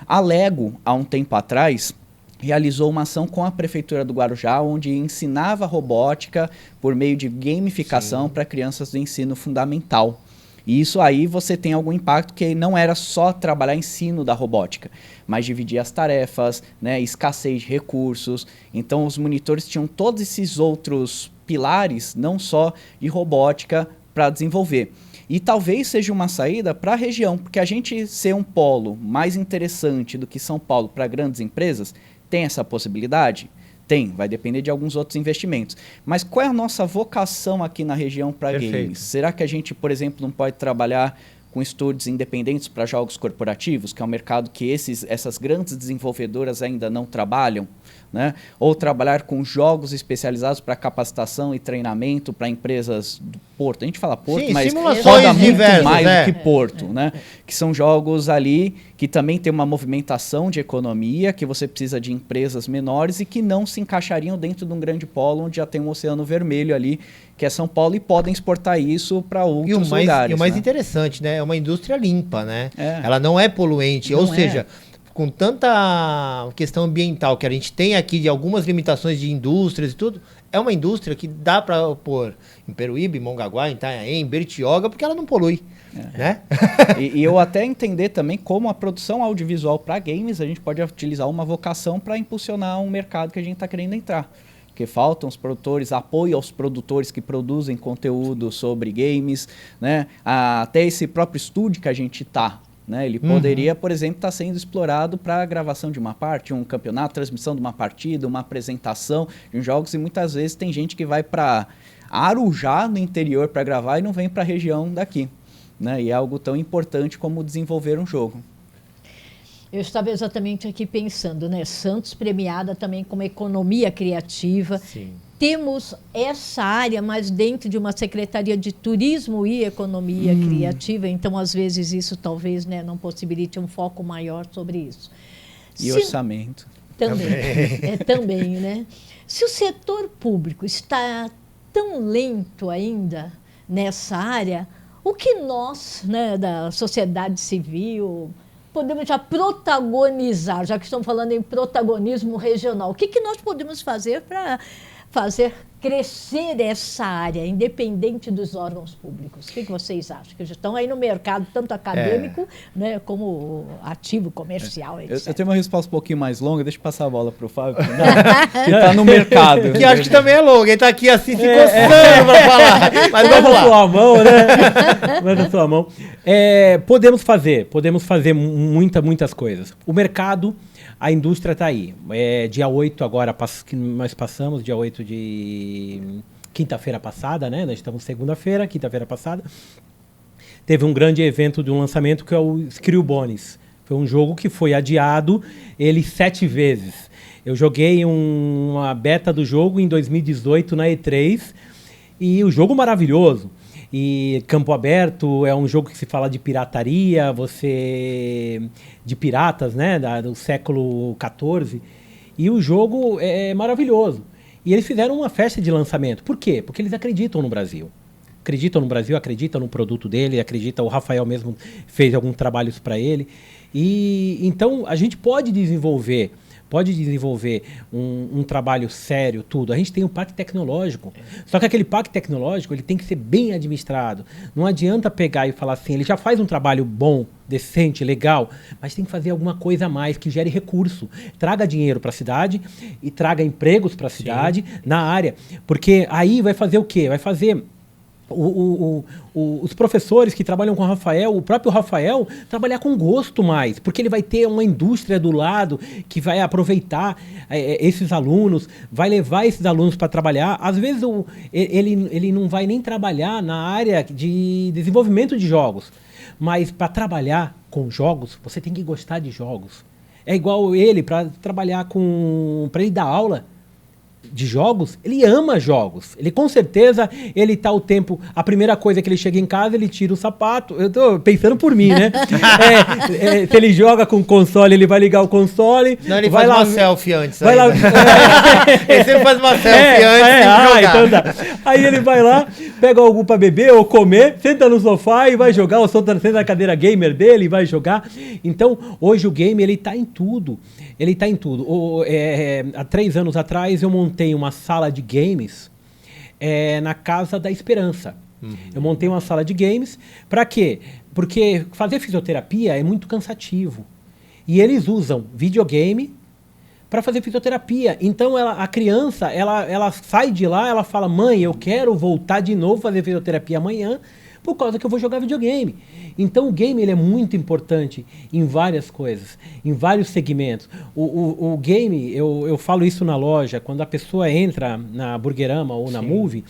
A Lego, há um tempo atrás, realizou uma ação com a Prefeitura do Guarujá, onde ensinava robótica por meio de gamificação para crianças do ensino fundamental. E isso aí você tem algum impacto, que não era só trabalhar ensino da robótica, mas dividir as tarefas, né, escassez de recursos. Então os monitores tinham todos esses outros pilares, não só de robótica, para desenvolver. E talvez seja uma saída para a região, porque a gente ser um polo mais interessante do que São Paulo para grandes empresas, tem essa possibilidade? Tem, vai depender de alguns outros investimentos. Mas qual é a nossa vocação aqui na região para games? Será que a gente, por exemplo, não pode trabalhar com estúdios independentes para jogos corporativos, que é um mercado que essas grandes desenvolvedoras ainda não trabalham? Né? Ou trabalhar com jogos especializados para capacitação e treinamento para empresas do Porto. A gente fala Porto, sim, mas roda muito diversas, mais do que Porto, né? Que são jogos ali que também tem uma movimentação de economia, que você precisa de empresas menores e que não se encaixariam dentro de um grande polo onde já tem um oceano vermelho ali, que é São Paulo, e podem exportar isso para outros lugares. E o mais né? interessante, né? É uma indústria limpa, né? É. Ela não é poluente, Não ou é. seja, com tanta questão ambiental que a gente tem aqui de algumas limitações de indústrias e tudo, é uma indústria que dá para pôr em Peruíbe, Mongaguá, em Itanhaém, em Bertioga, porque ela não polui. Né? E eu até entender também como a produção audiovisual para games, a gente pode utilizar uma vocação para impulsionar um mercado que a gente está querendo entrar. Porque faltam os produtores, apoio aos produtores que produzem conteúdo sobre games, né? Até esse próprio estúdio que a gente está. Né? Ele poderia, por exemplo, estar sendo explorado para a gravação de uma parte, um campeonato, transmissão de uma partida, uma apresentação de jogos, e muitas vezes tem gente que vai para Arujá, no interior, para gravar e não vem para a região daqui. Né? E é algo tão importante como desenvolver um jogo. Eu estava exatamente aqui pensando, né? Santos premiada também como economia criativa. Sim. Temos essa área, mas dentro de uma Secretaria de Turismo e Economia Criativa, então, às vezes, isso talvez, né, não possibilite um foco maior sobre isso. E orçamento. Também, né? Se o setor público está tão lento ainda nessa área, o que nós, né, da sociedade civil, podemos já protagonizar, já que estamos falando em protagonismo regional, o que nós podemos fazer para fazer crescer essa área, independente dos órgãos públicos? O que vocês acham? Que já estão aí no mercado, tanto acadêmico, né, como ativo, comercial, etc. Eu tenho uma resposta um pouquinho mais longa, deixa eu passar a bola para o Fábio, que está no mercado. Que acho que também é longa, ele está aqui assim se coçando para falar. Mas vamos lá. Sua mão, né? Mas a sua mão. Podemos fazer muitas coisas. O mercado, a indústria está aí. Dia 8 agora, que nós passamos, dia 8 de quinta-feira passada, né? Nós estamos segunda-feira, quinta-feira passada. Teve um grande evento de um lançamento que é o Skrill Bones. Foi um jogo que foi adiado, ele 7 vezes. Eu joguei uma beta do jogo em 2018 na E3 e o jogo maravilhoso. E campo aberto, é um jogo que se fala de pirataria, de piratas, né, do século XIV. E o jogo é maravilhoso. E eles fizeram uma festa de lançamento. Por quê? Porque eles acreditam no Brasil. Acreditam no produto dele, o Rafael mesmo fez alguns trabalhos para ele. E então a gente pode desenvolver um trabalho sério, tudo. A gente tem um parque tecnológico. Só que aquele parque tecnológico ele tem que ser bem administrado. Não adianta pegar e falar assim, ele já faz um trabalho bom, decente, legal, mas tem que fazer alguma coisa a mais que gere recurso. Traga dinheiro para a cidade e traga empregos para a cidade na área. Porque aí vai fazer o quê? Vai fazer os professores que trabalham com o Rafael, o próprio Rafael, trabalhar com gosto mais, porque ele vai ter uma indústria do lado que vai aproveitar esses alunos, vai levar esses alunos para trabalhar. Às vezes ele não vai nem trabalhar na área de desenvolvimento de jogos, mas para trabalhar com jogos, você tem que gostar de jogos. É igual ele, para trabalhar para ele dar aula de jogos, ele ama jogos. Ele com certeza, ele tá o tempo... A primeira coisa que ele chega em casa, ele tira o sapato. Eu tô pensando por mim, né? Se ele joga com o console, ele vai ligar o console. Não, ele vai faz lá, uma selfie antes. vai lá, Ele sempre faz uma selfie antes de jogar. então tá. Aí ele vai lá, pega algo pra beber ou comer, senta no sofá e vai jogar, ou senta na cadeira gamer dele e vai jogar. Então, hoje o game, ele tá em tudo. Ele tá em tudo. Há 3 anos atrás, eu montei uma sala de games na Casa da Esperança. Eu montei uma sala de games. Para quê? Porque fazer fisioterapia é muito cansativo. E eles usam videogame para fazer fisioterapia. Então, a criança, ela sai de lá, ela fala, mãe, eu quero voltar de novo fazer fisioterapia amanhã, por causa que eu vou jogar videogame. Então o game ele é muito importante em várias coisas, em vários segmentos. O game, eu falo isso na loja, quando a pessoa entra na Burgerama ou na Movie,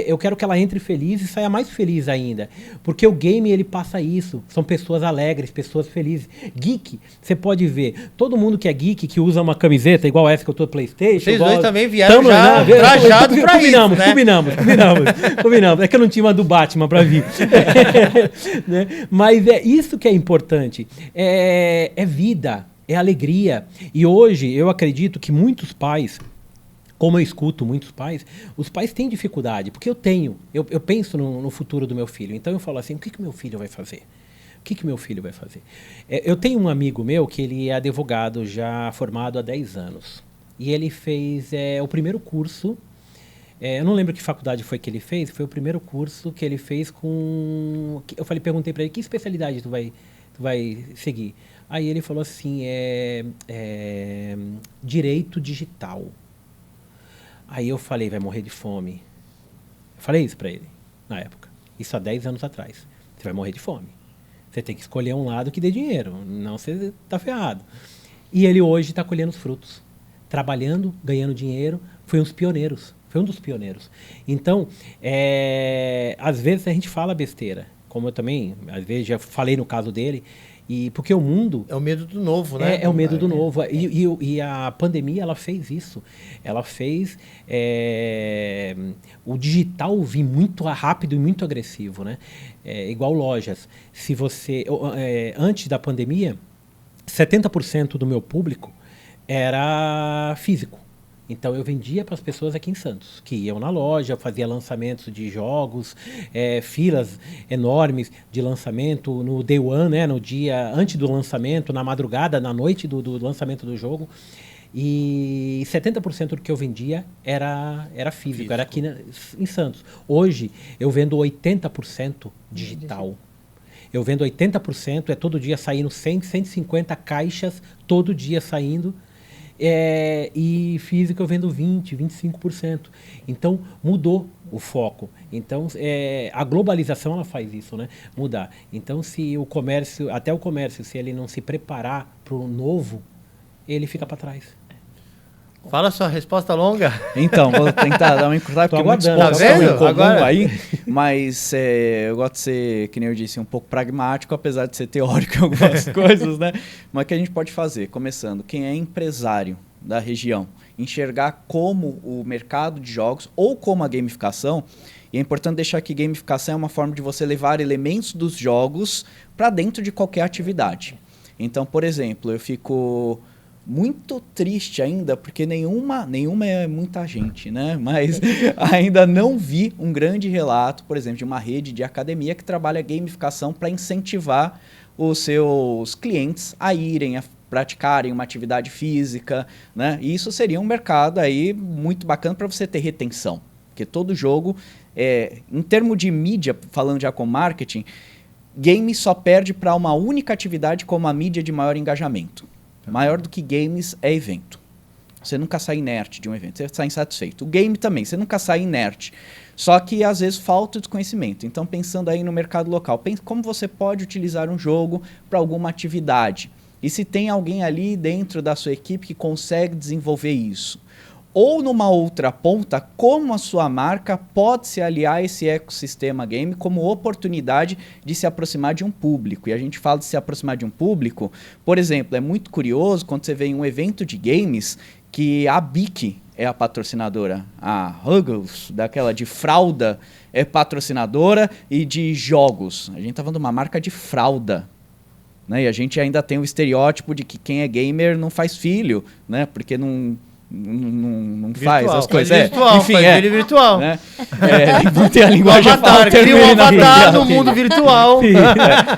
eu quero que ela entre feliz e saia mais feliz ainda. Porque o game ele passa isso, são pessoas alegres, pessoas felizes. Geek, você pode ver, todo mundo que é geek, que usa uma camiseta igual essa que eu tô do PlayStation. Vocês dois também vieram já trajados pra isso, né? Combinamos. É que eu não tinha uma do Batman pra vir. Né? Mas é isso que é importante. É vida, é alegria. E hoje eu acredito que muitos pais, como eu escuto muitos pais, os pais têm dificuldade, porque eu penso no futuro do meu filho. Então eu falo assim, o que meu filho vai fazer? O que meu filho vai fazer? Eu tenho um amigo meu que ele é advogado já formado há 10 anos. E ele fez o primeiro curso. Eu não lembro que faculdade foi que ele fez, foi o primeiro curso que ele fez com... Eu perguntei para ele, que especialidade tu vai seguir? Aí ele falou assim, direito digital. Aí eu falei, vai morrer de fome. Eu falei isso para ele, na época. Isso há 10 anos atrás. Você vai morrer de fome. Você tem que escolher um lado que dê dinheiro, não você tá ferrado. E ele hoje está colhendo os frutos. Trabalhando, ganhando dinheiro, foi um dos pioneiros. Então, às vezes a gente fala besteira, como eu também, às vezes já falei no caso dele, porque o mundo... É o medo do novo, né? É o medo do novo. E a pandemia, ela fez isso. Ela fez o digital vir muito rápido e muito agressivo, né? Igual lojas. Se você... antes da pandemia, 70% do meu público era físico. Então eu vendia para as pessoas aqui em Santos, que iam na loja, fazia lançamentos de jogos, filas enormes de lançamento no day one, né, no dia antes do lançamento, na madrugada, na noite do lançamento do jogo. E 70% do que eu vendia era físico, era aqui em Santos. Hoje eu vendo 80% digital. Eu vendo 80%, todo dia saindo 100, 150 caixas, todo dia saindo. E físico eu vendo 20%, 25%. Então mudou o foco. Então a globalização ela faz isso, né? Mudar. Então se o comércio, se ele não se preparar para o novo, ele fica para trás. Fala sua resposta longa. Então, vou tentar dar uma encurtada, porque muitos pontos estão em comum aí, mas eu gosto de ser, que nem eu disse, um pouco pragmático, apesar de ser teórico em algumas coisas, né? Mas o que a gente pode fazer? Começando, quem é empresário da região, enxergar como o mercado de jogos ou como a gamificação, e é importante deixar que gamificação é uma forma de você levar elementos dos jogos para dentro de qualquer atividade. Então, por exemplo, eu fico... muito triste ainda, porque nenhuma é muita gente, né? Mas ainda não vi um grande relato, por exemplo, de uma rede de academia que trabalha gamificação para incentivar os seus clientes a irem, a praticarem uma atividade física, né? E isso seria um mercado aí muito bacana para você ter retenção, porque todo jogo, em termos de mídia, falando já com marketing, game só perde para uma única atividade como a mídia de maior engajamento. Maior do que games é evento. Você nunca sai inerte de um evento, você sai insatisfeito. O game também, você nunca sai inerte. Só que às vezes falta o conhecimento. Então, pensando aí no mercado local, pense como você pode utilizar um jogo para alguma atividade. E se tem alguém ali dentro da sua equipe que consegue desenvolver isso. Ou numa outra ponta, como a sua marca pode se aliar a esse ecossistema game como oportunidade de se aproximar de um público. E a gente fala de se aproximar de um público, por exemplo, é muito curioso quando você vê em um evento de games que a BIC é a patrocinadora, a Huggles, daquela de fralda, é patrocinadora, e de jogos. A gente está falando de uma marca de fralda. Né? E a gente ainda tem o estereótipo de que quem é gamer não faz filho, né? Porque não faz as coisas. Virtual, enfim, faz ele virtual. Né? Não tem a linguagem Avatar, cria um avatar no mundo virtual.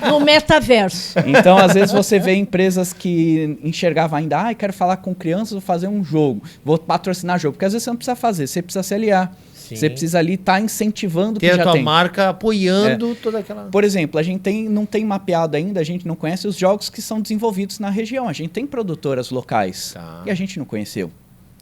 No metaverso. Então, às vezes, você vê empresas que enxergavam ainda, quero falar com crianças, vou fazer um jogo, vou patrocinar jogo. Porque às vezes você não precisa fazer, você precisa se aliar. Sim. Você precisa ali estar incentivando o que ter já a tua tem. marca apoiando toda aquela... Por exemplo, a gente não tem mapeado ainda, a gente não conhece os jogos que são desenvolvidos na região. A gente tem produtoras locais e a gente não conheceu.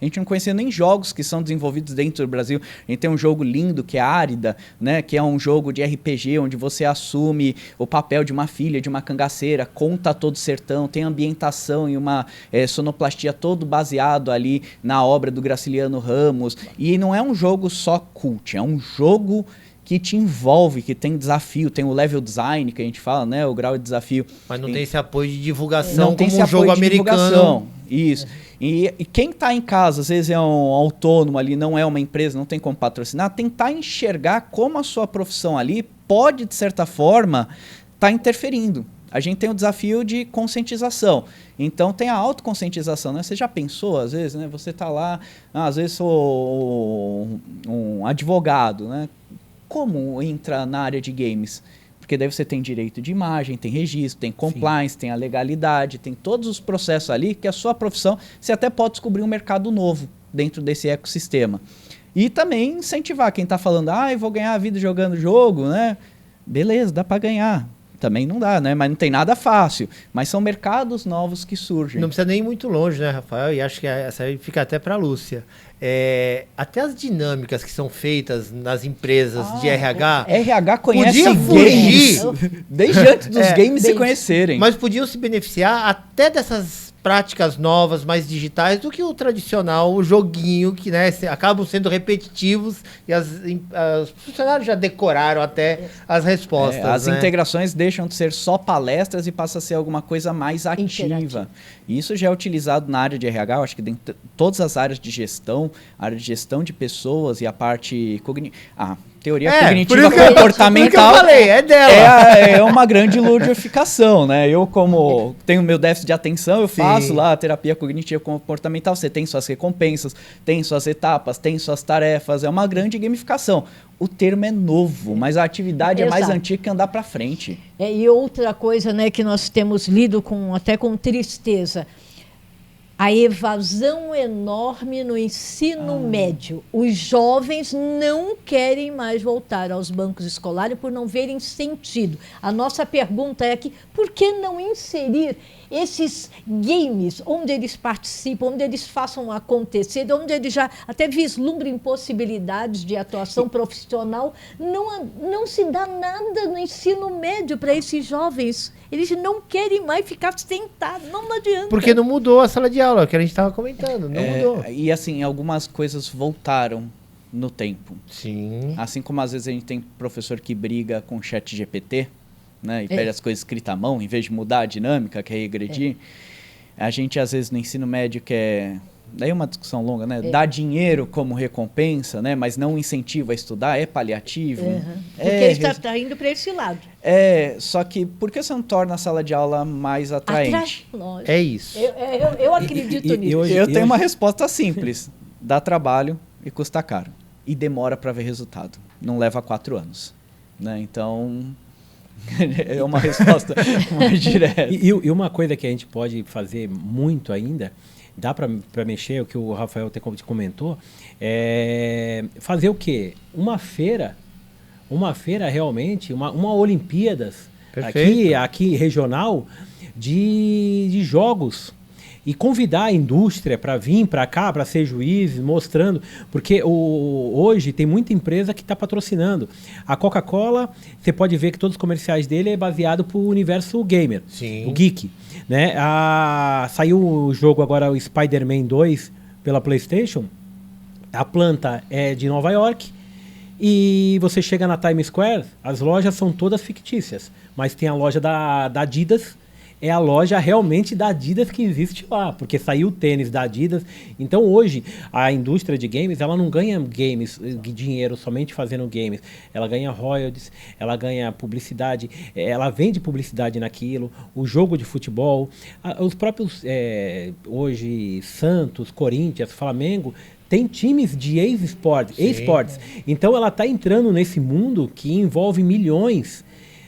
A gente não conhecia nem jogos que são desenvolvidos dentro do Brasil. A gente tem um jogo lindo que é Árida, né? Que é um jogo de RPG onde você assume o papel de uma filha, de uma cangaceira, conta todo o sertão, tem ambientação e uma sonoplastia todo baseado ali na obra do Graciliano Ramos. E não é um jogo só cult, é um jogo que te envolve, que tem desafio, tem o level design que a gente fala, né? O grau de desafio. Mas não tem esse apoio de divulgação não tem como esse um jogo apoio de americano. divulgação. Isso. E quem está em casa, às vezes é um autônomo ali, não é uma empresa, não tem como patrocinar, tentar enxergar como a sua profissão ali pode, de certa forma, estar interferindo. A gente tem o desafio de conscientização. Então, tem a autoconscientização, né? Você já pensou, às vezes, né? Você está lá, às vezes sou um advogado, né? Como entra na área de games? Porque daí você tem direito de imagem, tem registro, tem compliance, tem a legalidade, tem todos os processos ali que a sua profissão, você até pode descobrir um mercado novo dentro desse ecossistema. E também incentivar quem está falando, eu vou ganhar a vida jogando jogo, né? Beleza, dá para ganhar. Também não dá, né? Mas não tem nada fácil. Mas são mercados novos que surgem. Não precisa nem ir muito longe, né, Rafael? E acho que essa aí fica até para a Lúcia. Até as dinâmicas que são feitas nas empresas de RH... RH conhece podia games. fugir. Desde antes dos games se conhecerem. Mas podiam se beneficiar até dessas práticas novas, mais digitais, do que o tradicional, o joguinho, que né, acabam sendo repetitivos e os funcionários já decoraram até as respostas. As né? integrações deixam de ser só palestras e passa a ser alguma coisa mais ativa. E isso já é utilizado na área de RH, eu acho que dentro de todas as áreas de gestão, a área de gestão de pessoas e a parte cognitiva. Teoria cognitiva comportamental que eu falei, é dela. É uma grande ludificação, né? Eu, como tenho meu déficit de atenção, eu faço lá a terapia cognitiva comportamental. Você tem suas recompensas, tem suas etapas, tem suas tarefas. É uma grande gamificação. O termo é novo, mas a atividade é mais antiga que andar para frente. E outra coisa, né, que nós temos lido até com tristeza. A evasão enorme no ensino médio. Os jovens não querem mais voltar aos bancos escolares por não verem sentido. A nossa pergunta é aqui, por que não inserir esses games onde eles participam, onde eles façam acontecer, onde eles já até vislumbrem possibilidades de atuação profissional? Não se dá nada no ensino médio para esses jovens. Eles não querem mais ficar sentados, não adianta. Porque não mudou a sala de aula, que a gente estava comentando, não mudou. E assim, algumas coisas voltaram no tempo. Sim. Assim como às vezes a gente tem professor que briga com o chat GPT, né, e pede as coisas escritas à mão, em vez de mudar a dinâmica, quer regredir. A gente às vezes no ensino médio quer... Daí é uma discussão longa, né? Dá dinheiro como recompensa, né? Mas não incentiva a estudar, é paliativo. Porque ele está indo para esse lado. Só que por que você não torna a sala de aula mais atraente? É isso. Eu acredito nisso. Eu tenho uma resposta simples. Dá trabalho e custa caro. E demora para ver resultado. Não leva 4 anos. Né? Então... é uma resposta mais direta. E uma coisa que a gente pode fazer muito ainda... Dá para mexer, o que o Rafael comentou, fazer o quê? Uma feira realmente, uma Olimpíadas aqui regional de jogos. e convidar a indústria para vir para cá, para ser juiz, mostrando, porque hoje tem muita empresa que está patrocinando. A Coca-Cola, você pode ver que todos os comerciais dele é baseado pro universo gamer, Sim. o geek, né? Saiu o jogo agora, o Spider-Man 2, pela PlayStation. A planta é de Nova York e você chega na Times Square, as lojas são todas fictícias, mas tem a loja da Adidas, é a loja realmente da Adidas que existe lá, porque saiu o tênis da Adidas. Então hoje a indústria de games, ela não ganha dinheiro somente fazendo games, ela ganha royalties, ela ganha publicidade, ela vende publicidade naquilo, o jogo de futebol, os próprios hoje Santos, Corinthians, Flamengo tem times de esportes. Então ela está entrando nesse mundo que envolve milhões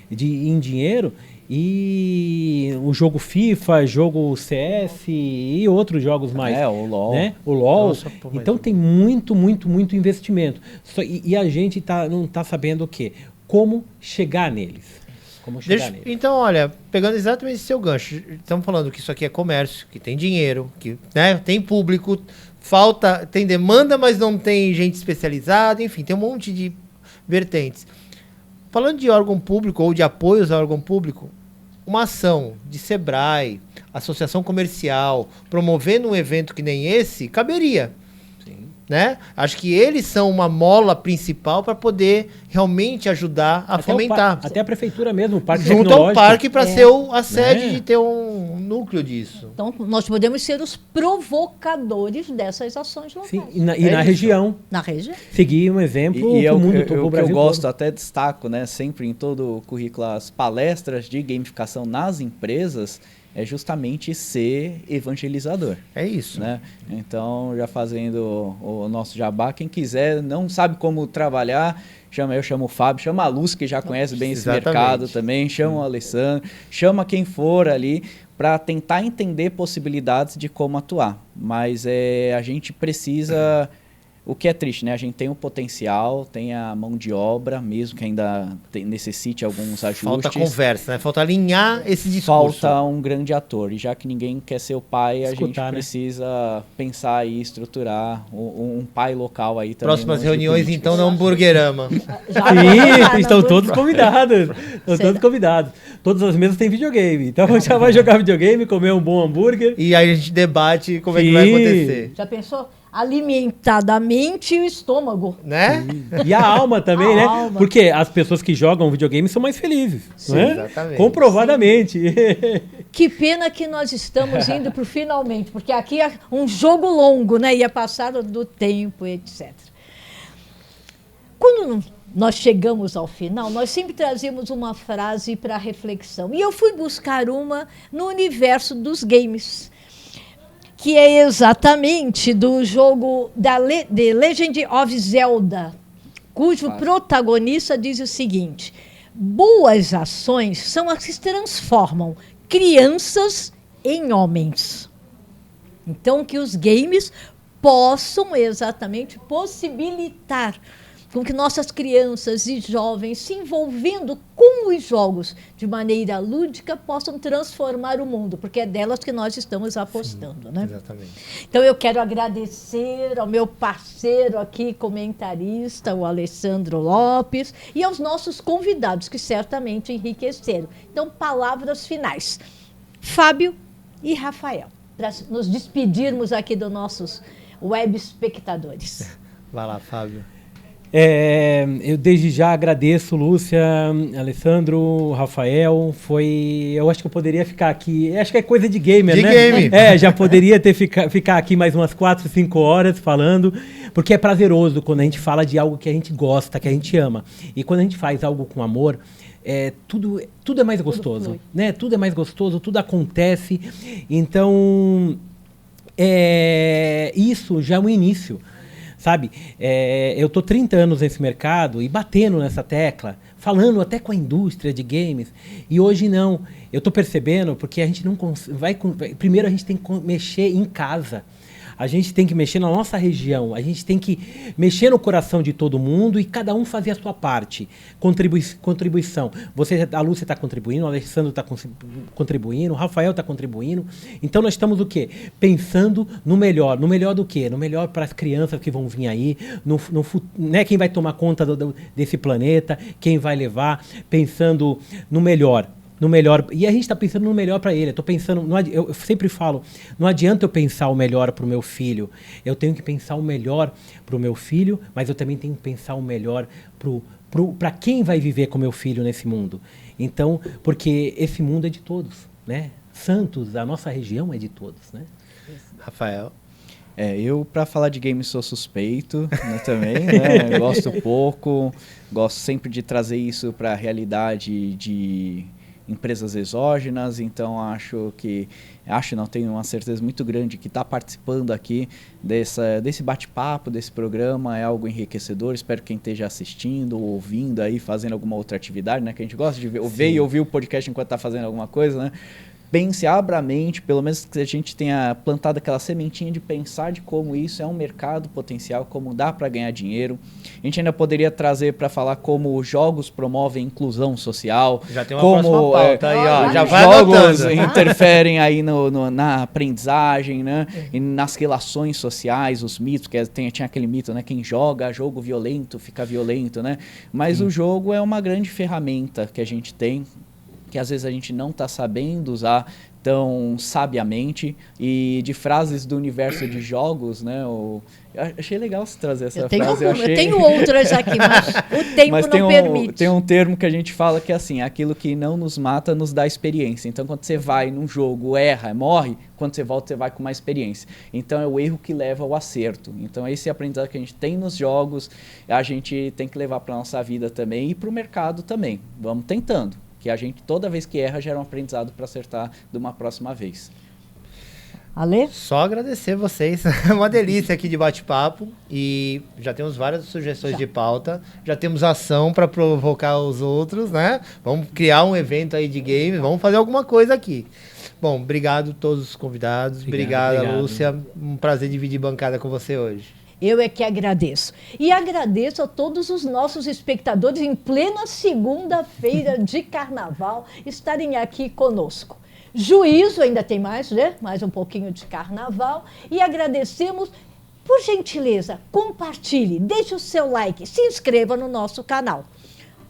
em dinheiro. E o jogo FIFA, jogo CS e outros jogos mais. O LoL. Né? O LoL. Nossa, pô, então tem muito investimento. E a gente não está sabendo o quê? Como chegar neles. Então, olha, pegando exatamente esse seu gancho, estamos falando que isso aqui é comércio, que tem dinheiro, que, né, tem público, tem demanda, mas não tem gente especializada, enfim, tem um monte de vertentes. Falando de órgão público ou de apoios a órgão público, uma ação de Sebrae, associação comercial, promovendo um evento que nem esse, caberia. Sim. Né? Acho que eles são uma mola principal para poder realmente ajudar a fomentar. Até a prefeitura mesmo, o parque junto tecnológico. ao parque para ser a sede de ter um núcleo disso. Então, nós podemos ser os provocadores dessas ações locais. Sim, e na região. Na região. Seguir um exemplo E pro mundo, o pro que eu Brasil gosto, todo. até destaco, né, sempre em todo o currículo, as palestras de gamificação nas empresas, é justamente ser evangelizador. É isso. Né? Então, já fazendo o nosso jabá, quem quiser, não sabe como trabalhar, eu chamo o Fábio, chama a Lúcia, que já conhece bem esse mercado também, chama o Alessandro, chama quem for ali, para tentar entender possibilidades de como atuar. Mas a gente precisa... O que é triste, né? A gente tem o potencial, tem a mão de obra, mesmo que ainda necessite alguns ajustes. Falta conversa, né? Falta alinhar esse discurso. Falta um grande ator. E já que ninguém quer ser o pai, a gente né? precisa pensar e estruturar um pai local aí também. Próximas reuniões, então, na Hamburguerama. Sim, estão todos convidados. Estão todos convidados. Todas as mesas têm videogame. Então já vai jogar videogame, comer um bom hambúrguer. E aí a gente debate como é que vai acontecer. Já pensou? Alimentadamente e o estômago. Né? E a alma também, A né? alma. Porque as pessoas que jogam videogame são mais felizes. Sim, não é? exatamente. Comprovadamente. Que pena que nós estamos indo para o finalmente, porque aqui é um jogo longo, né? Ia passar do tempo, etc. Quando nós chegamos ao final, nós sempre trazemos uma frase para reflexão. E eu fui buscar uma no universo dos games, que é exatamente do jogo The Legend of Zelda, cujo protagonista diz o seguinte: boas ações são as que transformam crianças em homens. Então, que os games possam exatamente possibilitar com que nossas crianças e jovens, se envolvendo com os jogos de maneira lúdica, possam transformar o mundo, porque é delas que nós estamos apostando. Sim, né? Exatamente. Então eu quero agradecer ao meu parceiro aqui, comentarista, o Alessandro Lopes, e aos nossos convidados, que certamente enriqueceram. Então, palavras finais. Fábio e Rafael, para nos despedirmos aqui dos nossos web espectadores. Vai lá, Fábio. Eu desde já agradeço, Lúcia, Alessandro, Rafael. Eu acho que eu poderia ficar aqui. Acho que é coisa de gamer, né? Game. Já poderia ficar aqui mais umas 4, 5 horas falando, porque é prazeroso quando a gente fala de algo que a gente gosta, que a gente ama. E quando a gente faz algo com amor, tudo é mais gostoso, né? Tudo é mais gostoso, tudo acontece. Então, isso já é um início. Sabe, eu tô 30 anos nesse mercado e batendo nessa tecla, falando até com a indústria de games, e hoje não. Eu tô percebendo porque a gente não vai. Primeiro a gente tem que mexer em casa. A gente tem que mexer na nossa região, a gente tem que mexer no coração de todo mundo e cada um fazer a sua parte. Contribuição. A Lúcia está contribuindo, o Alessandro está contribuindo, o Rafael está contribuindo. Então nós estamos o quê? Pensando no melhor. No melhor do quê? No melhor para as crianças que vão vir aí, né, quem vai tomar conta desse planeta, quem vai levar, pensando no melhor. E a gente está pensando no melhor para ele. Eu sempre falo, não adianta eu pensar o melhor para o meu filho. Eu tenho que pensar o melhor para o meu filho, mas eu também tenho que pensar o melhor para quem vai viver com meu filho nesse mundo. Então, porque esse mundo é de todos, né? Santos, a nossa região é de todos, né? Rafael. Eu para falar de games sou suspeito, né, também, né? Gosto pouco, gosto sempre de trazer isso para a realidade de empresas exógenas, então tenho uma certeza muito grande que estar participando aqui desse bate-papo, desse programa é algo enriquecedor. Espero que quem esteja assistindo, ouvindo aí, fazendo alguma outra atividade, né, que a gente gosta de ver e ouvir o podcast enquanto está fazendo alguma coisa, né? Pense, abra a mente, pelo menos que a gente tenha plantado aquela sementinha de pensar de como isso é um mercado potencial, como dá para ganhar dinheiro. A gente ainda poderia trazer para falar como jogos promovem inclusão social. Já tem uma próxima pauta aí, ó. Já vai jogos anotando. interferem aí na aprendizagem, né? E nas relações sociais, os mitos, que tinha aquele mito, né? Quem joga jogo violento fica violento, né? Mas o jogo é uma grande ferramenta que a gente tem, que às vezes a gente não está sabendo usar tão sabiamente, e de frases do universo de jogos, né? Eu achei legal você trazer essa frase. Eu tenho outras aqui, mas o tempo não permite. Tem um termo que a gente fala que é assim, aquilo que não nos mata nos dá experiência. Então, quando você vai num jogo, erra, morre, quando você volta, você vai com mais experiência. Então, é o erro que leva ao acerto. Então, esse aprendizado que a gente tem nos jogos, a gente tem que levar para a nossa vida também e para o mercado também. Vamos tentando. Que a gente, toda vez que erra, gera um aprendizado para acertar de uma próxima vez. Ale? Só agradecer vocês. É uma delícia aqui de bate-papo. E já temos várias sugestões de pauta. Já temos ação para provocar os outros, né? Vamos criar um evento aí de games. Vamos fazer alguma coisa aqui. Bom, obrigado a todos os convidados. Obrigado, Lúcia. Um prazer dividir bancada com você hoje. Eu é que agradeço. E agradeço a todos os nossos espectadores em plena segunda-feira de carnaval estarem aqui conosco. Juízo, ainda tem mais, né? Mais um pouquinho de carnaval. E agradecemos, por gentileza, compartilhe, deixe o seu like, se inscreva no nosso canal.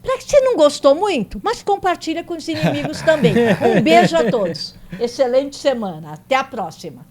Para que você não gostou muito, mas compartilha com os inimigos também. Um beijo a todos. Excelente semana. Até a próxima.